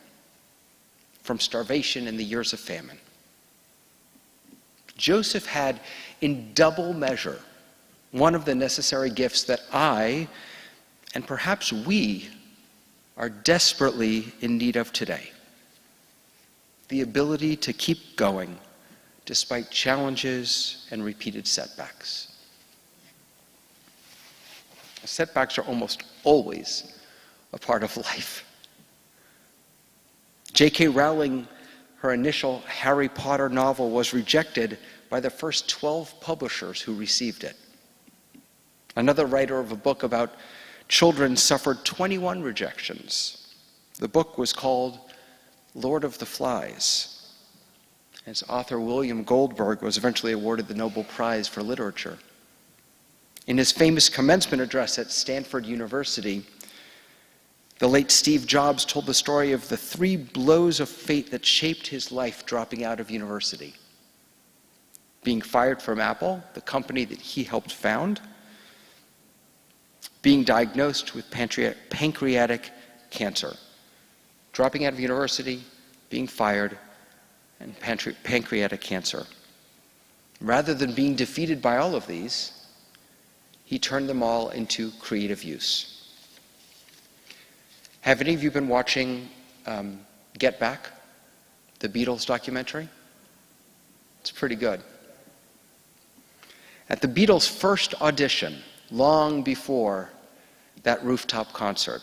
from starvation in the years of famine. Joseph had in double measure one of the necessary gifts that I, and perhaps we, are desperately in need of today. The ability to keep going despite challenges and repeated setbacks. Setbacks are almost always a part of life. J.K. Rowling, her initial Harry Potter novel was rejected by the first 12 publishers who received it. Another writer of a book about children suffered 21 rejections. The book was called Lord of the Flies. Its author, William Goldberg, was eventually awarded the Nobel Prize for Literature. In his famous commencement address at Stanford University, the late Steve Jobs told the story of the 3 blows of fate that shaped his life dropping out of university. Being fired from Apple, the company that he helped found, being diagnosed with pancreatic cancer, dropping out of university, being fired, and pancreatic cancer. Rather than being defeated by all of these, he turned them all into creative use. Have any of you been watching Get Back, the Beatles documentary? It's pretty good. At the Beatles' first audition, long before that rooftop concert,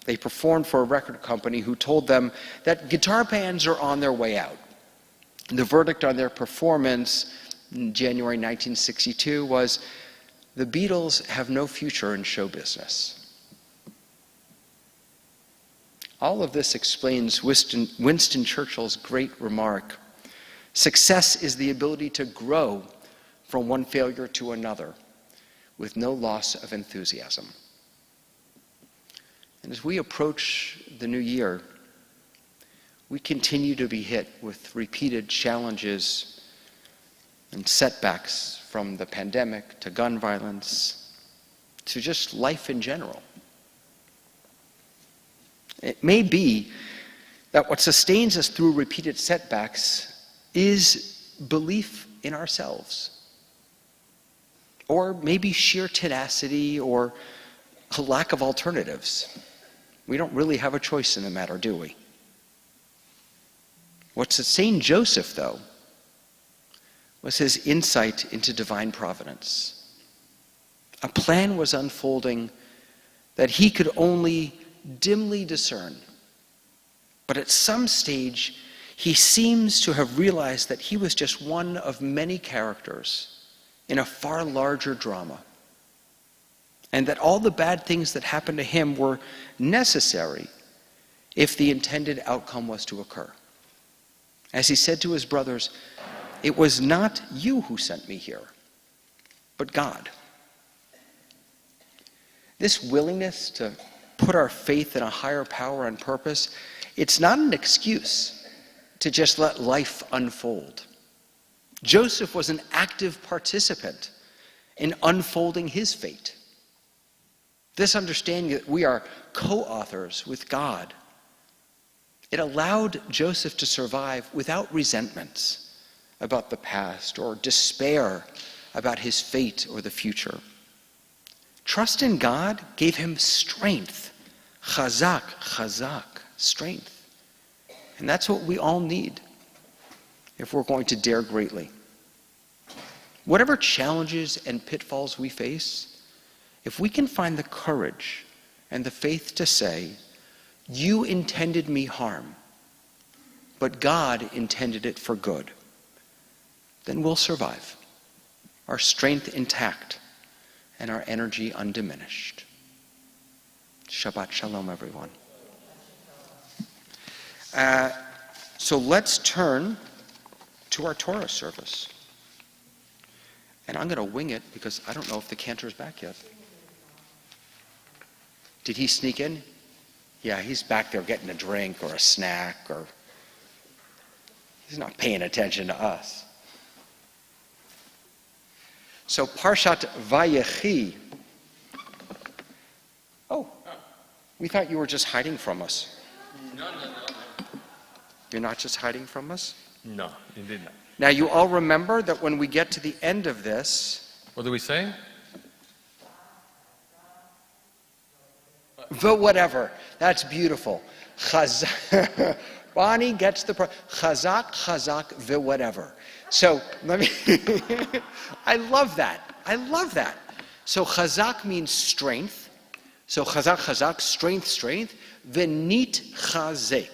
they performed for a record company who told them that guitar bands are on their way out. The verdict on their performance in January 1962 was, the Beatles have no future in show business. All of this explains Winston Churchill's great remark: success is the ability to grow from one failure to another with no loss of enthusiasm. And as we approach the new year, we continue to be hit with repeated challenges and setbacks, from the pandemic to gun violence to just life in general. It may be that what sustains us through repeated setbacks is belief in ourselves, or maybe sheer tenacity or a lack of alternatives. We don't really have a choice in the matter, do we? What sustained Joseph, though, was his insight into divine providence. A plan was unfolding that he could only dimly discern. But at some stage, he seems to have realized that he was just one of many characters in a far larger drama, and that all the bad things that happened to him were necessary if the intended outcome was to occur. As he said to his brothers, "It was not you who sent me here, but God." This willingness to put our faith in a higher power and purpose, it's not an excuse to just let life unfold. Joseph was an active participant in unfolding his fate. This understanding that we are co-authors with God, it allowed Joseph to survive without resentments about the past or despair about his fate or the future. Trust in God gave him strength. Chazak, strength. And that's what we all need if we're going to dare greatly. Whatever challenges and pitfalls we face, if we can find the courage and the faith to say, "You intended me harm, but God intended it for good," then we'll survive, our strength intact and our energy undiminished. Shabbat Shalom, everyone. So let's turn to our Torah service. And I'm going to wing it because I don't know if the cantor's back yet. Did he sneak in? Yeah, he's back there getting a drink or a snack, or he's not paying attention to us. So Parshat Vayechi. Oh, we thought you were just hiding from us. No. You're not just hiding from us? No, indeed not. Now you all remember that when we get to the end of this, What do we say? the whatever. That's beautiful. Bonnie gets the chazak, the whatever. So let me. I love that. So chazak means strength. So chazak, strength. Venit chazek.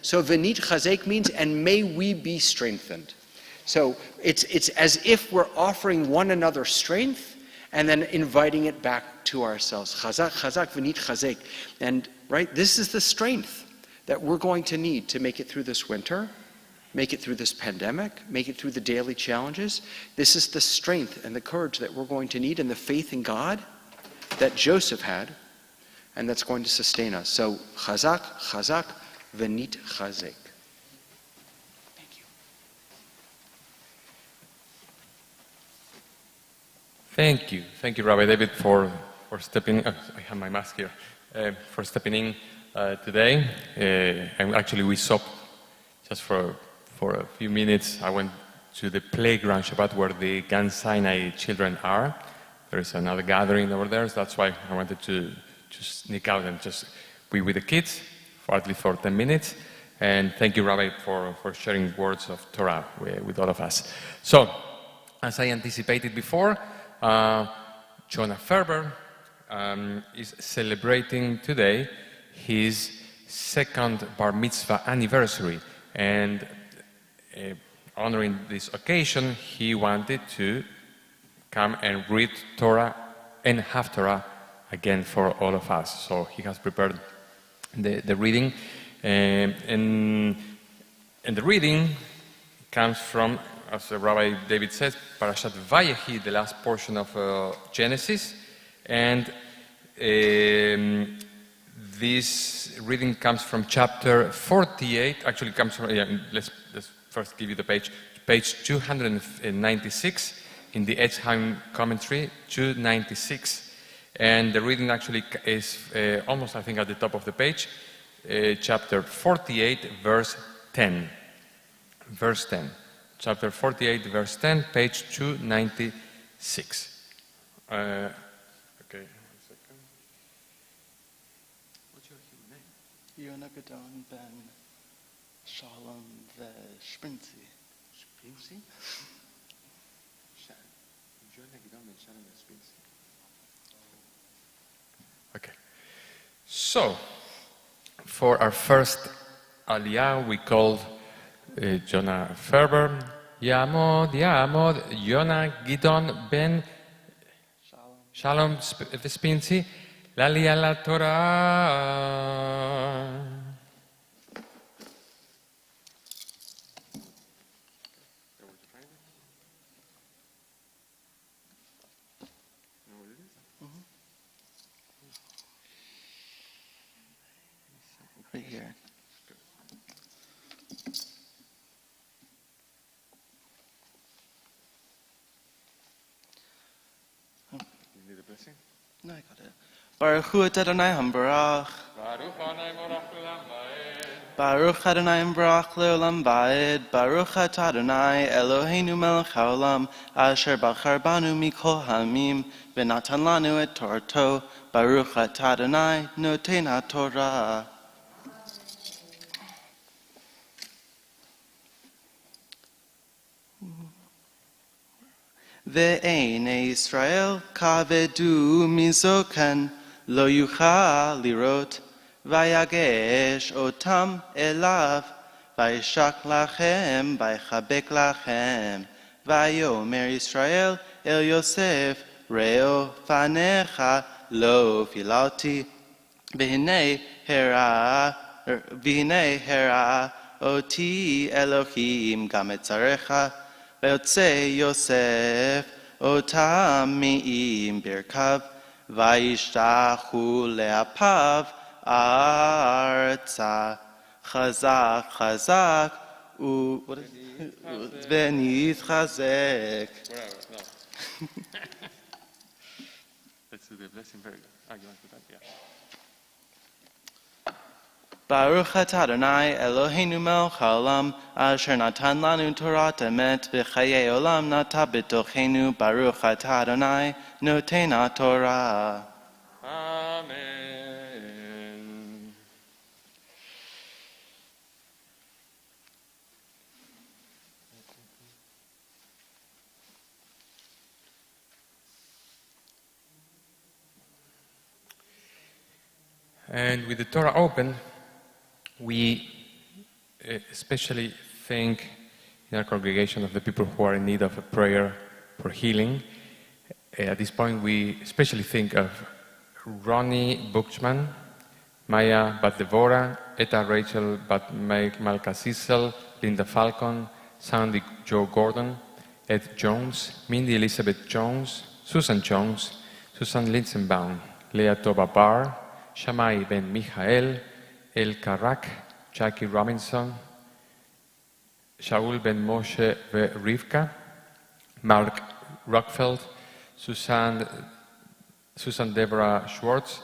So venit chazek means, and may we be strengthened. So it's as if we're offering one another strength and then inviting it back to ourselves. Chazak, venit chazek. And right, this is the strength that we're going to need to make it through this winter, make it through this pandemic, make it through the daily challenges. This is the strength and the courage that we're going to need, and the faith in God that Joseph had, and that's going to sustain us. So chazak, venit chazek. Thank you. Thank you, Rabbi David, for stepping. I have my mask here. For stepping in today. And actually, we stopped just for a few minutes. I went to the playground Shabbat where the Sinai children are. There is another gathering over there, so that's why I wanted to just sneak out and just be with the kids for 10 minutes. And thank you, Rabbi, for sharing words of Torah with all of us. So, as I anticipated before, Jonah Ferber is celebrating today his second bar mitzvah anniversary. And honoring this occasion, he wanted to come and read Torah and have Torah again for all of us. So he has prepared the reading. And the reading comes from, as Rabbi David says, Parashat Vayechi, the last portion of Genesis. And this reading comes from chapter 48. Actually, comes from, let's first give you the page 296 in the Etzheim commentary, 296. And the reading actually is almost, I think, at the top of the page, chapter 48, verse 10. Verse 10. Chapter 48, verse 10, page 296. Okay, 1 second. What's your name? Yonagadon ben Shalom Vesprinzi. Sprinzi? Okay. So, for our first Aliyah, we called Jonah Ferber, Yamod, Yonah Gidon ben Shalom Vespinzi, l'Aliyah la Torah. Right here. You need a blessing? No, I got it. Baruch Hu Adonai Hambarach. Baruch Adonai Hambarach Leolam Ba'ed. Baruch Adonai Eloheinu Melech HaOlam Asher Bachar Banu Mikol Hamim V'natan Lanu et Torto. Baruch Adonai Noten HaTorah. Ve'enei Israel kavedu mizokan lo yuchal lirot vayagesh otam elav vayishak lachem vaychabek lachem vayomer Israel el Yosef reo fanecha lo filalti v'hinei hera oti Elohim gametzarecha Ve'otzei Yosef otam mi'im birkav vayishtachu le'apav arza chazak v'nitchazek. Let's do the blessing very good. You want to do that? Yeah. Baruch atah Adonai Eloheinu melech haolam asher natan lanu Torah emet v'chayei olam nata b'tochenu. Baruch atah Adonai noten HaTorah. Amen. And with the Torah open, we especially think in our congregation of the people who are in need of a prayer for healing. At this point, we especially think of Ronnie Buchman, Maya Bat Devora, Eta Rachel Bat Malka Sissel, Linda Falcon, Sandy Joe Gordon, Ed Jones, Mindy Elizabeth Jones, Susan Linsenbaum, Leah Toba Barr, Shammai Ben Michael, El Karak, Jackie Robinson, Shaul Ben Moshe Rivka, Mark Rockfeld, Susan Deborah Schwartz,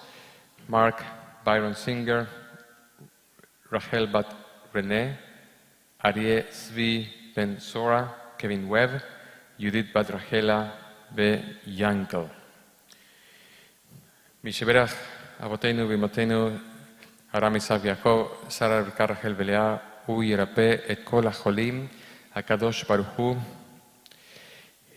Mark Byron Singer, Rachel Bat Renee, Arie Zvi Ben Sora, Kevin Webb, Judith Bat Rachela Be Yankel. Misheberach Avotenu Vimotenu Aram Isav Yaakov, Sarah Rivka Rachel Velea, הוא ירפא את כל החולים, הקדוש ברוך הוא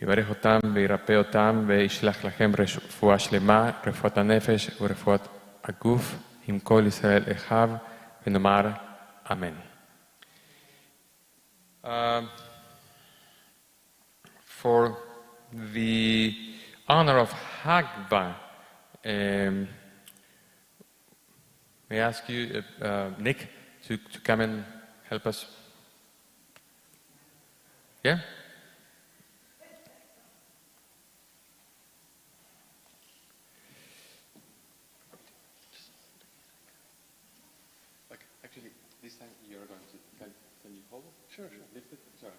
יברך אותם וירפא אותם וישלח לכם רפואה שלמה, רפואת הנפש ורפואת הגוף, עם כל ישראל אחיו, ונאמר אמן. For the honor of Hagba, May I ask you, Nick, to come and help us? Yeah? Actually, this time you're going to, can you hold it? Sure. Lift it? Sorry.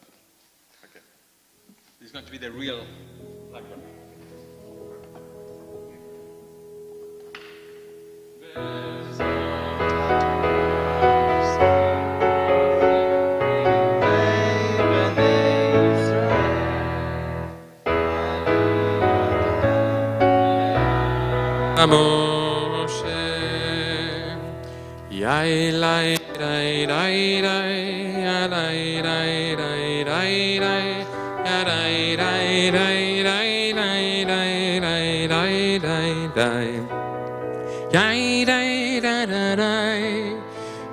Okay. This is going to be the real blackboard. Moshe, yai lai rai rai rai, ya rai rai rai rai rai, ya rai rai rai rai rai rai rai rai rai rai, yai rai ra ra rai,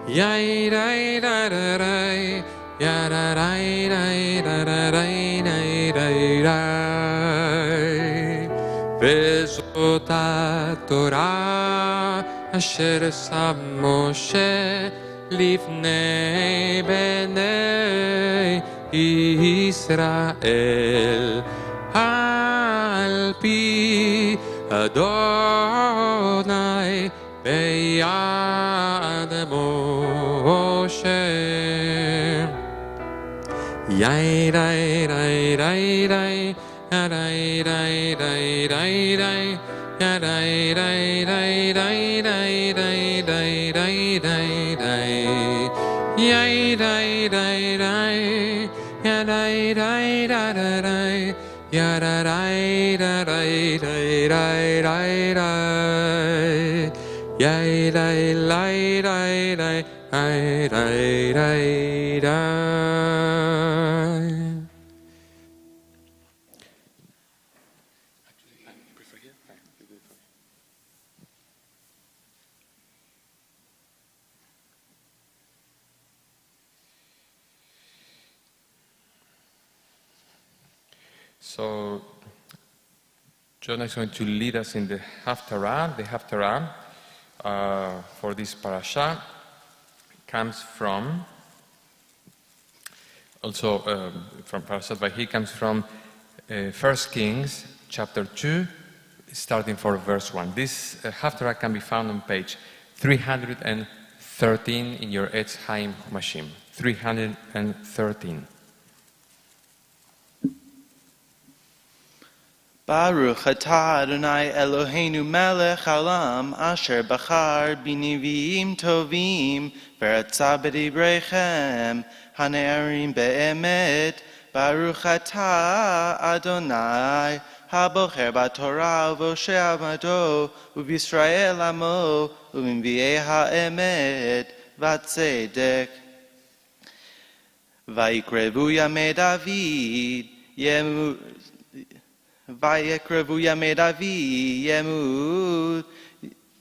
yai rai ra ra rai, ya ra rai rai ra ra rai rai rai rai. Vezot Torah asher sam Moshe lifnei bnei Yisrael al pi Adonai beyad Moshe. Yai rai rai rai rai, rai rai rai rai rai, rai rai rai rai rai rai rai rai rai rai, yai rai rai rai, ya rai rai ra ra rai, ya ra rai ra rai rai rai rai rai, yai rai rai rai rai rai rai rai rai. So, Jonah is going to lead us in the Haftarah for this parasha. Comes from, also from Parashat Vayhi, comes from 1 Kings chapter 2, starting for verse 1. This Haftarah can be found on page 313 in your Etz Chaim Mashim. 313. Baruch atah Adonai Eloheinu melech haolam asher bachar b'neviim tovim v'ratza b'dibreichem hane'arim be'emet. Baruch atah Adonai habocher b'torah uvoshe amado u'b'Yisrael amo u'b'nvi'ei ha'emet v'tzedek. Vayikrevu yamei David Vayekrevu yamei David yemut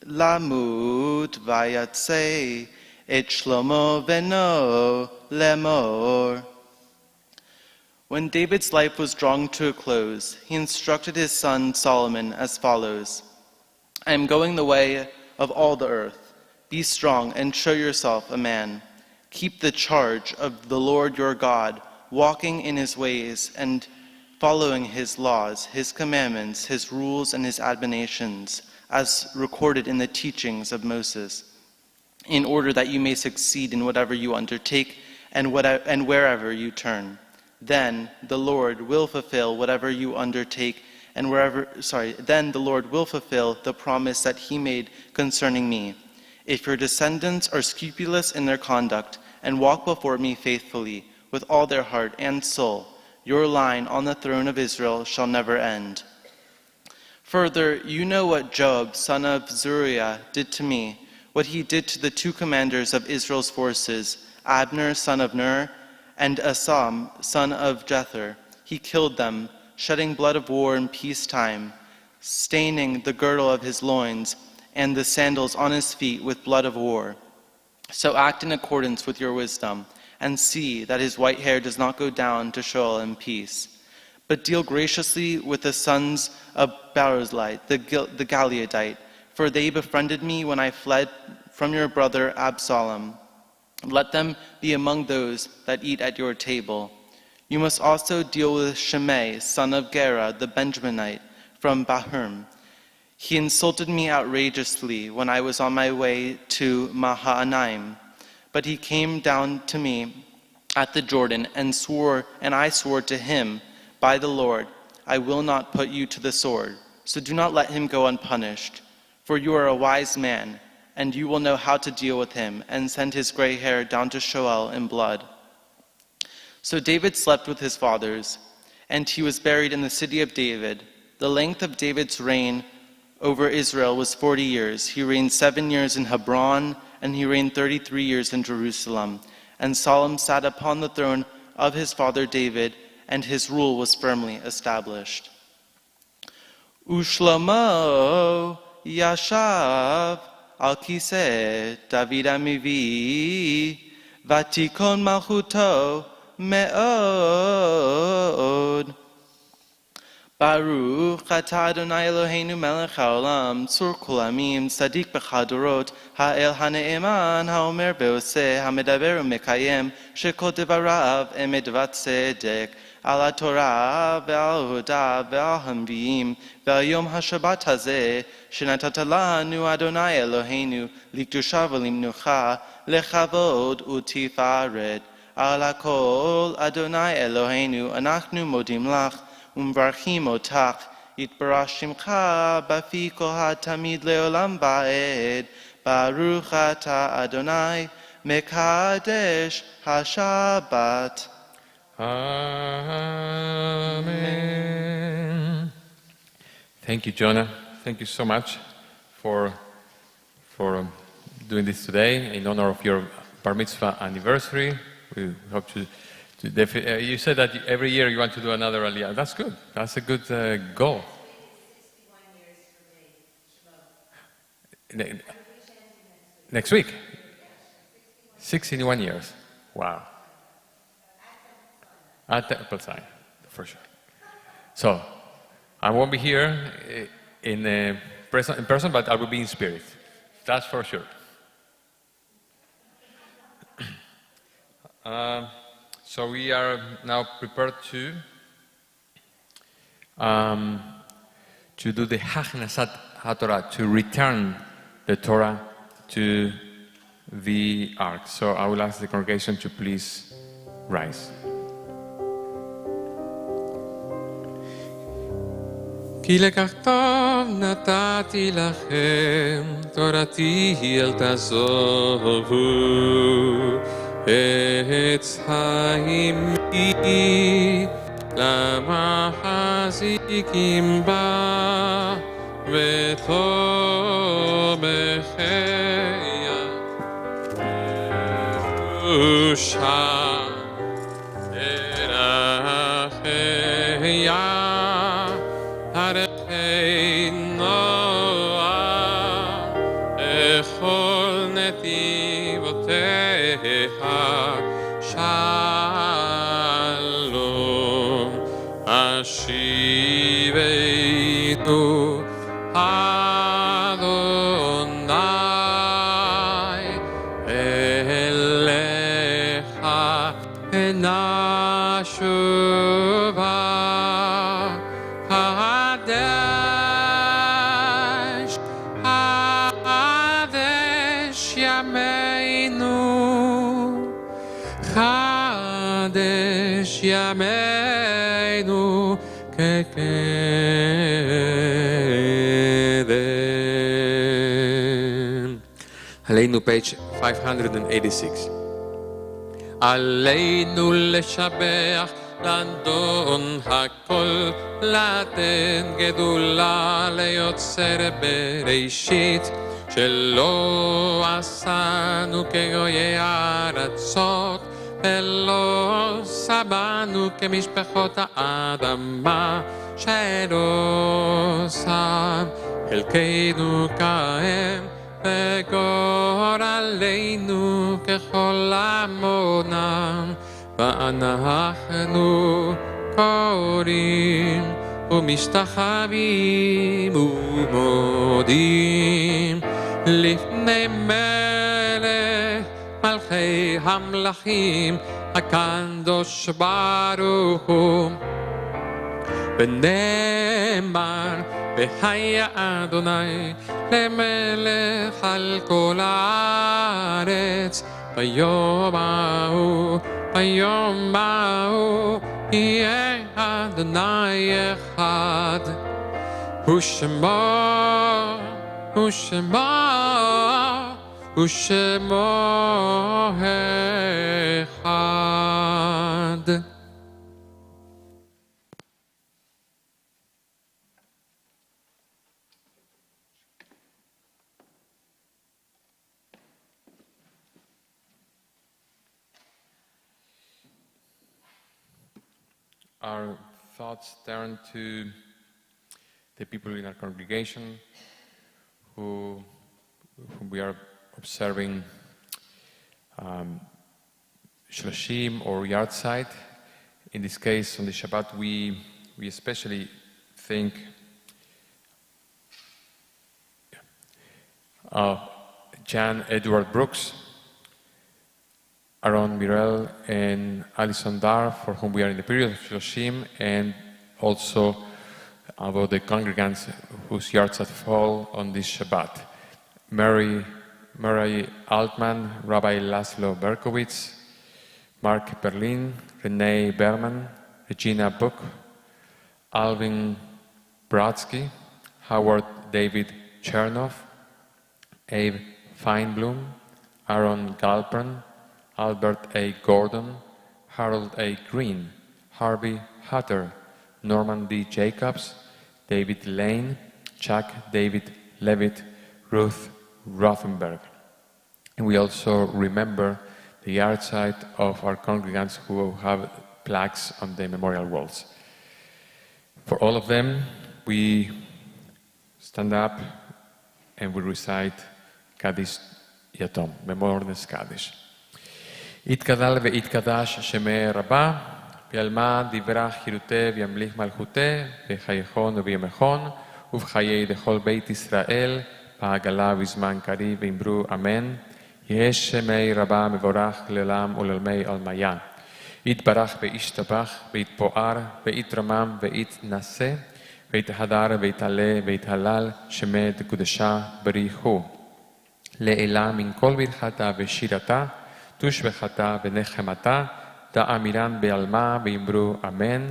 lamut vayatzei et Shlomo beno lemor. When David's life was drawing to a close, he instructed his son Solomon as follows: I am going the way of all the earth. Be strong and show yourself a man. Keep the charge of the Lord your God, walking in his ways and following his laws, his commandments, his rules, and his admonitions, as recorded in the teachings of Moses, in order that you may succeed in whatever you undertake and wherever you turn. Then the Lord will fulfill whatever you undertake, and then the Lord will fulfill the promise that he made concerning me. If your descendants are scrupulous in their conduct and walk before me faithfully with all their heart and soul, your line on the throne of Israel shall never end. Further, you know what Joab, son of Zeruiah, did to me, what he did to the two commanders of Israel's forces, Abner, son of Ner, and Asam, son of Jether. He killed them, shedding blood of war in peacetime, staining the girdle of his loins and the sandals on his feet with blood of war. So act in accordance with your wisdom, and see that his white hair does not go down to Sheol in peace. but deal graciously with the sons of Barzillai, the Gileadite, for they befriended me when I fled from your brother Absalom. Let them be among those that eat at your table. You must also deal with Shimei, son of Gera, the Benjaminite, from Bahurm. He insulted me outrageously when I was on my way to Mahanaim, but he came down to me at the Jordan and I swore to him, by the Lord, I will not put you to the sword, so do not let him go unpunished. For you are a wise man, and you will know how to deal with him, and send his gray hair down to Sheol in blood. So David slept with his fathers, and he was buried in the city of David. The length of David's reign over Israel was 40 years. He reigned 7 years in Hebron, and he reigned 33 years in Jerusalem. And Solomon sat upon the throne of his father David, and his rule was firmly established. Ushlomo yashav al kiseh David amivi, vatikon malchuto me'od. Baruch atah Adonai Eloheinu melech haolam, tzur kol amim, tzadik b'chadorot, ha'el ha'ne'eman, ha'omer be'oseh, ha'medaber u'mekayem, shekol devarav emet v'tzedek, על התורה ועל הודא ועל הנביאים ועל יום השבת הזה שנתת לנו אדוני אלוהינו לקדושה ולמנוחה לכבוד ותפארת. על הכל אדוני אלוהינו אנחנו מודים לך ומברכים אותך יתברך שמך בפי כל התמיד לעולם ועד. ברוך אתה אדוני מקדש השבת. Amen. Thank you, Jonah. Thank you so much for doing this today in honor of your bar mitzvah anniversary. We hope to you said that every year you want to do another aliyah. That's good. That's a good goal. 61 years next week. 61 years. Wow. At Temple Sinai, for sure. So, I won't be here in person, but I will be in spirit. That's for sure. So we are now prepared to do the Hachnasat HaTorah, to return the Torah to the ark. So I will ask the congregation to please rise. כי לקח טוב נתתי לכם, תורתי אל תעזובו, עץ חיימי, למה חזיקים בה, וטוב בחייה, ירושה, דרכיה, ערכי נועה, בכל נתיבותיה, שלום, השיבנו, אדוני, אליך נשובה. חדש ימינו כקדם. עלינו page 586. עלינו לשבח לאדון הכל, לתת גדולה ליוצר בראשית, שלא עשנו כגויי הארצות, ולא סבנו כמשפחות האדמה, שלא שם חלקנו כהם, וגורלנו ככל עמונם, ואנחנו קוראים ומשתחווים ומודים לפני מלך מלכי המלכים הקדוש ברוך הוא. ונאמר והיה אדוני למלך על כל הארץ ביום ההוא יהיה אדוני אחד ושמו אחד. Our thoughts turn to the people in our congregation whom we are observing Shloshim or Yahrzeit. In this case, on the Shabbat, we especially think of Jan Edward Brooks, Aaron Mirel and Alison Dar, for whom we are in the period of Shloshim, and also about the congregants whose Yahrzeit fall on this Shabbat. Mary Altman, Rabbi Laszlo Berkowitz, Mark Berlin, Renee Berman, Regina Book, Alvin Brodsky, Howard David Chernoff, Abe Feinblum, Aaron Galpern, Albert A. Gordon, Harold A. Green, Harvey Hutter, Norman D. Jacobs, David Lane, Chuck David Levitt, Ruth Rothenberg. And we also remember the Yahrzeit of our congregants who have plaques on the memorial walls. For all of them, we stand up and we recite Kaddish Yatom, Memorialness Kaddish. יתגדל ויתקדש שמי רבה, וילמד דברה חירותי וימליך מלכותי, בחייכון ובימכון, ובחיי דכל בית ישראל, בעגלה וזמן קריב ואמרו אמן. יש שמי רבה מבורך לעולם ולעולמי עולמיה. יתברך וישתבח ויתפואר ויתרומם ויתנשא, ויתהדר ויתעלה ויתהלל, שמי דקודשה בריחו. לעילה מן כל ברכתה ושירתה, תושבחתה ונחמתה, תאמירן בעלמה ואמרו אמן.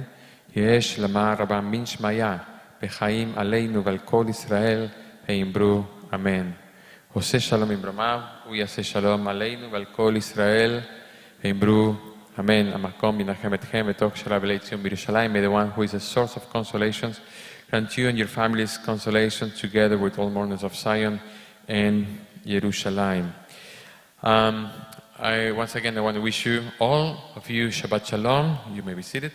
יש למה רבה מן שמיה, בחיים עלינו ועל כל ישראל, ואמרו אמן. עושה שלום עם רמיו, הוא יעשה שלום עלינו ועל כל ישראל, ואמרו אמן. המקום ינחם אתכם בתוך שרה וליציון בירושלים. May the one who is a source of consolations grant you and your families consolation together with all mourners of Zion and Jerusalem. Once again, I want to wish you, all of you, Shabbat Shalom. You may be seated.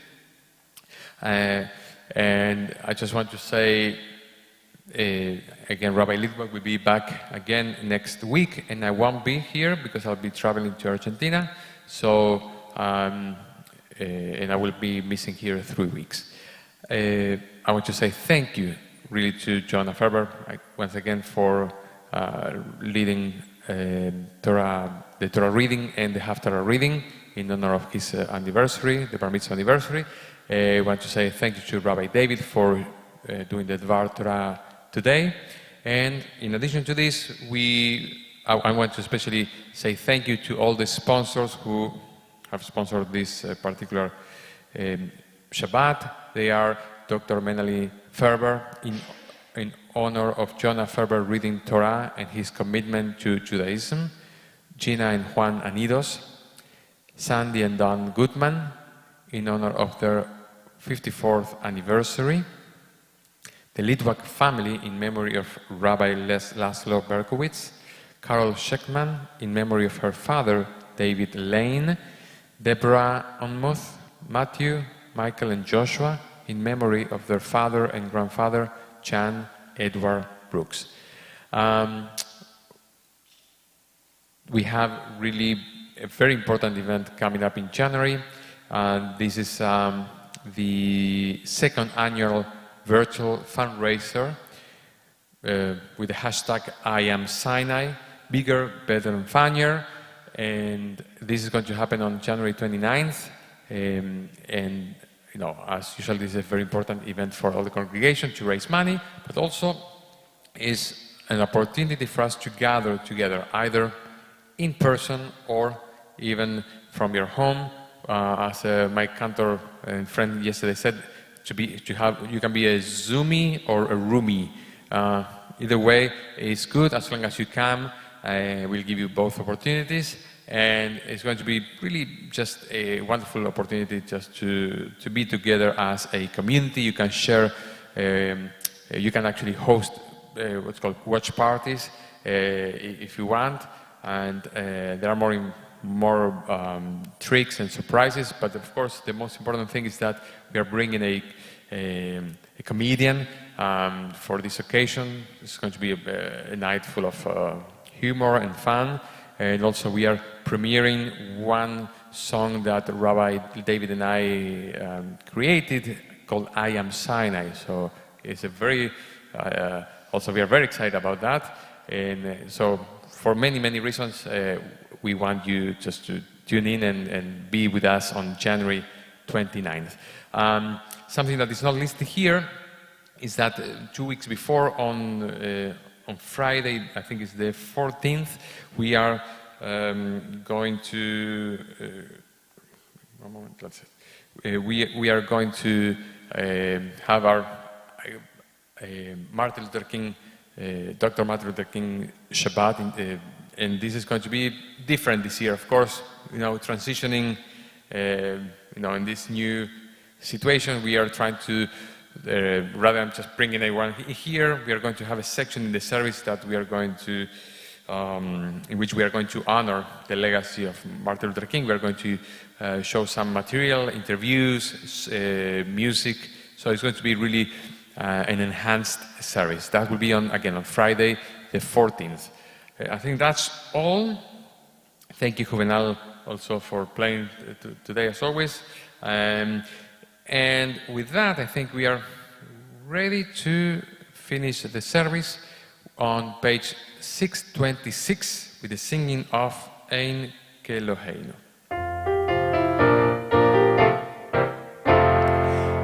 And I just want to say, again, Rabbi Litvak will be back again next week, and I won't be here because I'll be traveling to Argentina. So, and I will be missing here 3 weeks. I want to say thank you, really, to Jonah Ferber, once again, for leading the Torah reading and the Haftarah reading in honor of his anniversary, the Bar Mitzvah anniversary. I want to say thank you to Rabbi David for doing the Dvar Torah today. And in addition to this, I want to especially say thank you to all the sponsors who have sponsored this particular Shabbat. They are Dr. Menali Ferber, in honor of Jonah Ferber reading Torah and his commitment to Judaism, Gina and Juan Anidos, Sandy and Don Goodman, in honor of their 54th anniversary, the Litvak family in memory of Rabbi Laszlo Berkowitz, Carol Sheckman in memory of her father, David Lane, Deborah Onmuth, Matthew, Michael and Joshua in memory of their father and grandfather, Jan Edward Brooks. We have really a very important event coming up in January. This is the second annual virtual fundraiser with the hashtag I am Sinai, bigger, better and funnier. And this is going to happen on January 29th. And you know, as usual, this is a very important event for all the congregation to raise money, but also is an opportunity for us to gather together, either in person or even from your home. As my cantor and friend yesterday said, you can be a Zoomie or a roomie. Either way is good as long as you come. We'll give you both opportunities, and it's going to be really just a wonderful opportunity just to be together as a community. You can share, you can actually host what's called watch parties if you want, and there are more tricks and surprises, but of course the most important thing is that we are bringing a comedian for this occasion. It's going to be a night full of humor and fun, and also we are premiering one song that Rabbi David and I created called I Am Sinai. So it's a very, also we are very excited about that, and so for many reasons we want you just to tune in and be with us on January 29th. Something that is not listed here is that 2 weeks before, on Friday, I think it's the 14th, we are going to one moment, let's see. We are going to have our Martin Luther King, Dr. Martin Luther King Shabbat, and this is going to be different this year, of course. You know, transitioning, you know, in this new situation, we are trying to, rather than just bringing everyone here, we are going to have a section in the service that we are going to, in which we are going to honor the legacy of Martin Luther King. We are going to show some material, interviews, music. So it's going to be really an enhanced service. That will be again on Friday, the 14th. I think that's all. Thank you, Juvenal, also for playing today as always. And with that, I think we are ready to finish the service on page 626 with the singing of Ein Keloheinu.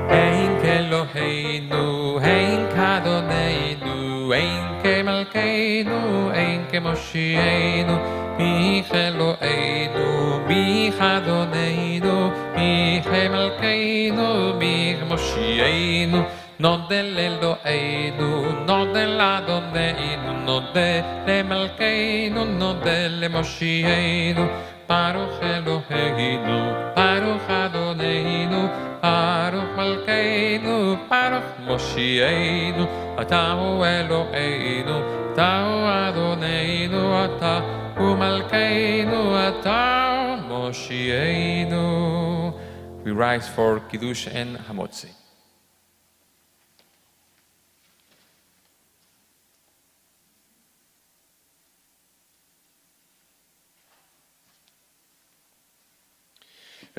Ein Keloheinu, Ein Kadoneinu, Ein Kemalkeinu, Ein Kemoshienu, Mi Keloheinu, Mi Kadoneinu, Mi Kemalkeinu, Mi Kemoshienu. Nodel Eloheinu, Nodel Adoneinu, Nodel Malkeinu, Nodel Moshienu, Baruch Eloheinu, Baruch Adoneinu, Baruch Malkeinu, Baruch Moshienu, Atahu Eloheinu, Atahu Adoneinu, Atahu Malkeinu, Atahu Moshienu. We rise for Kiddush and Hamotzi.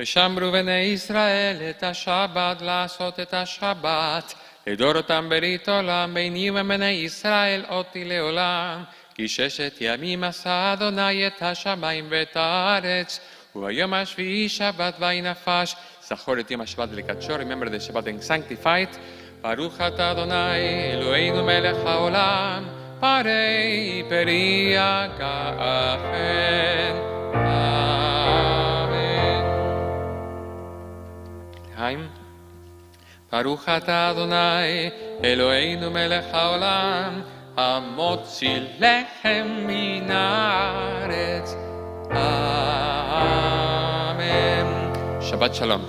ושמרו בני ישראל את השבת, לעשות את השבת, לדור אותם ברית עולם, ביני ובני ישראל אותי לעולם. כי 6 ימים עשה אדוני את השמיים ואת הארץ, וביום השביעי שבת וינפש. זכור את יום השבת ולקדשו, remember the Shabbat and sanctify it. ברוך אתה אדוני, אלוהינו מלך העולם, פרי פרי הגחן. ברוך אתה אדוני, אלוהינו מלך העולם, המוציא לחם מן הארץ. אמן. שבת שלום.